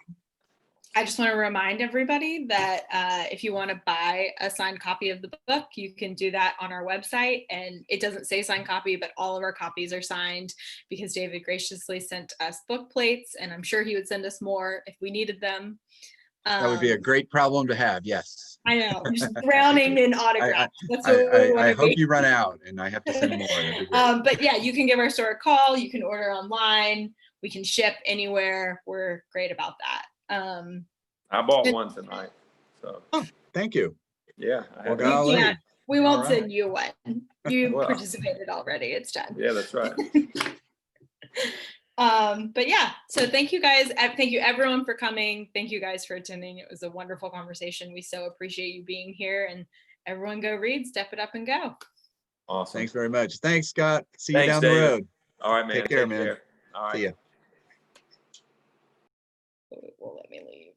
I just want to remind everybody that if you want to buy a signed copy of the book, you can do that on our website. And it doesn't say signed copy, but all of our copies are signed because David graciously sent us book plates, and I'm sure he would send us more if we needed them. That would be a great problem to have. Yes. I know. We're just drowning in autographs. I hope you run out and I have to send more. But yeah, you can give our store a call. You can order online. We can ship anywhere. We're great about that. I bought one tonight. So thank you. Yeah. We won't send you one. You participated already. It's done. Yeah, that's right. But yeah, so thank you guys. Thank you everyone for coming. Thank you guys for attending. It was a wonderful conversation. We so appreciate you being here, and everyone go read, step it up and go. Awesome. Thanks very much. Thanks, Scott. See you down the road. All right, man. Take care, man. All right. See ya. It won't let me leave.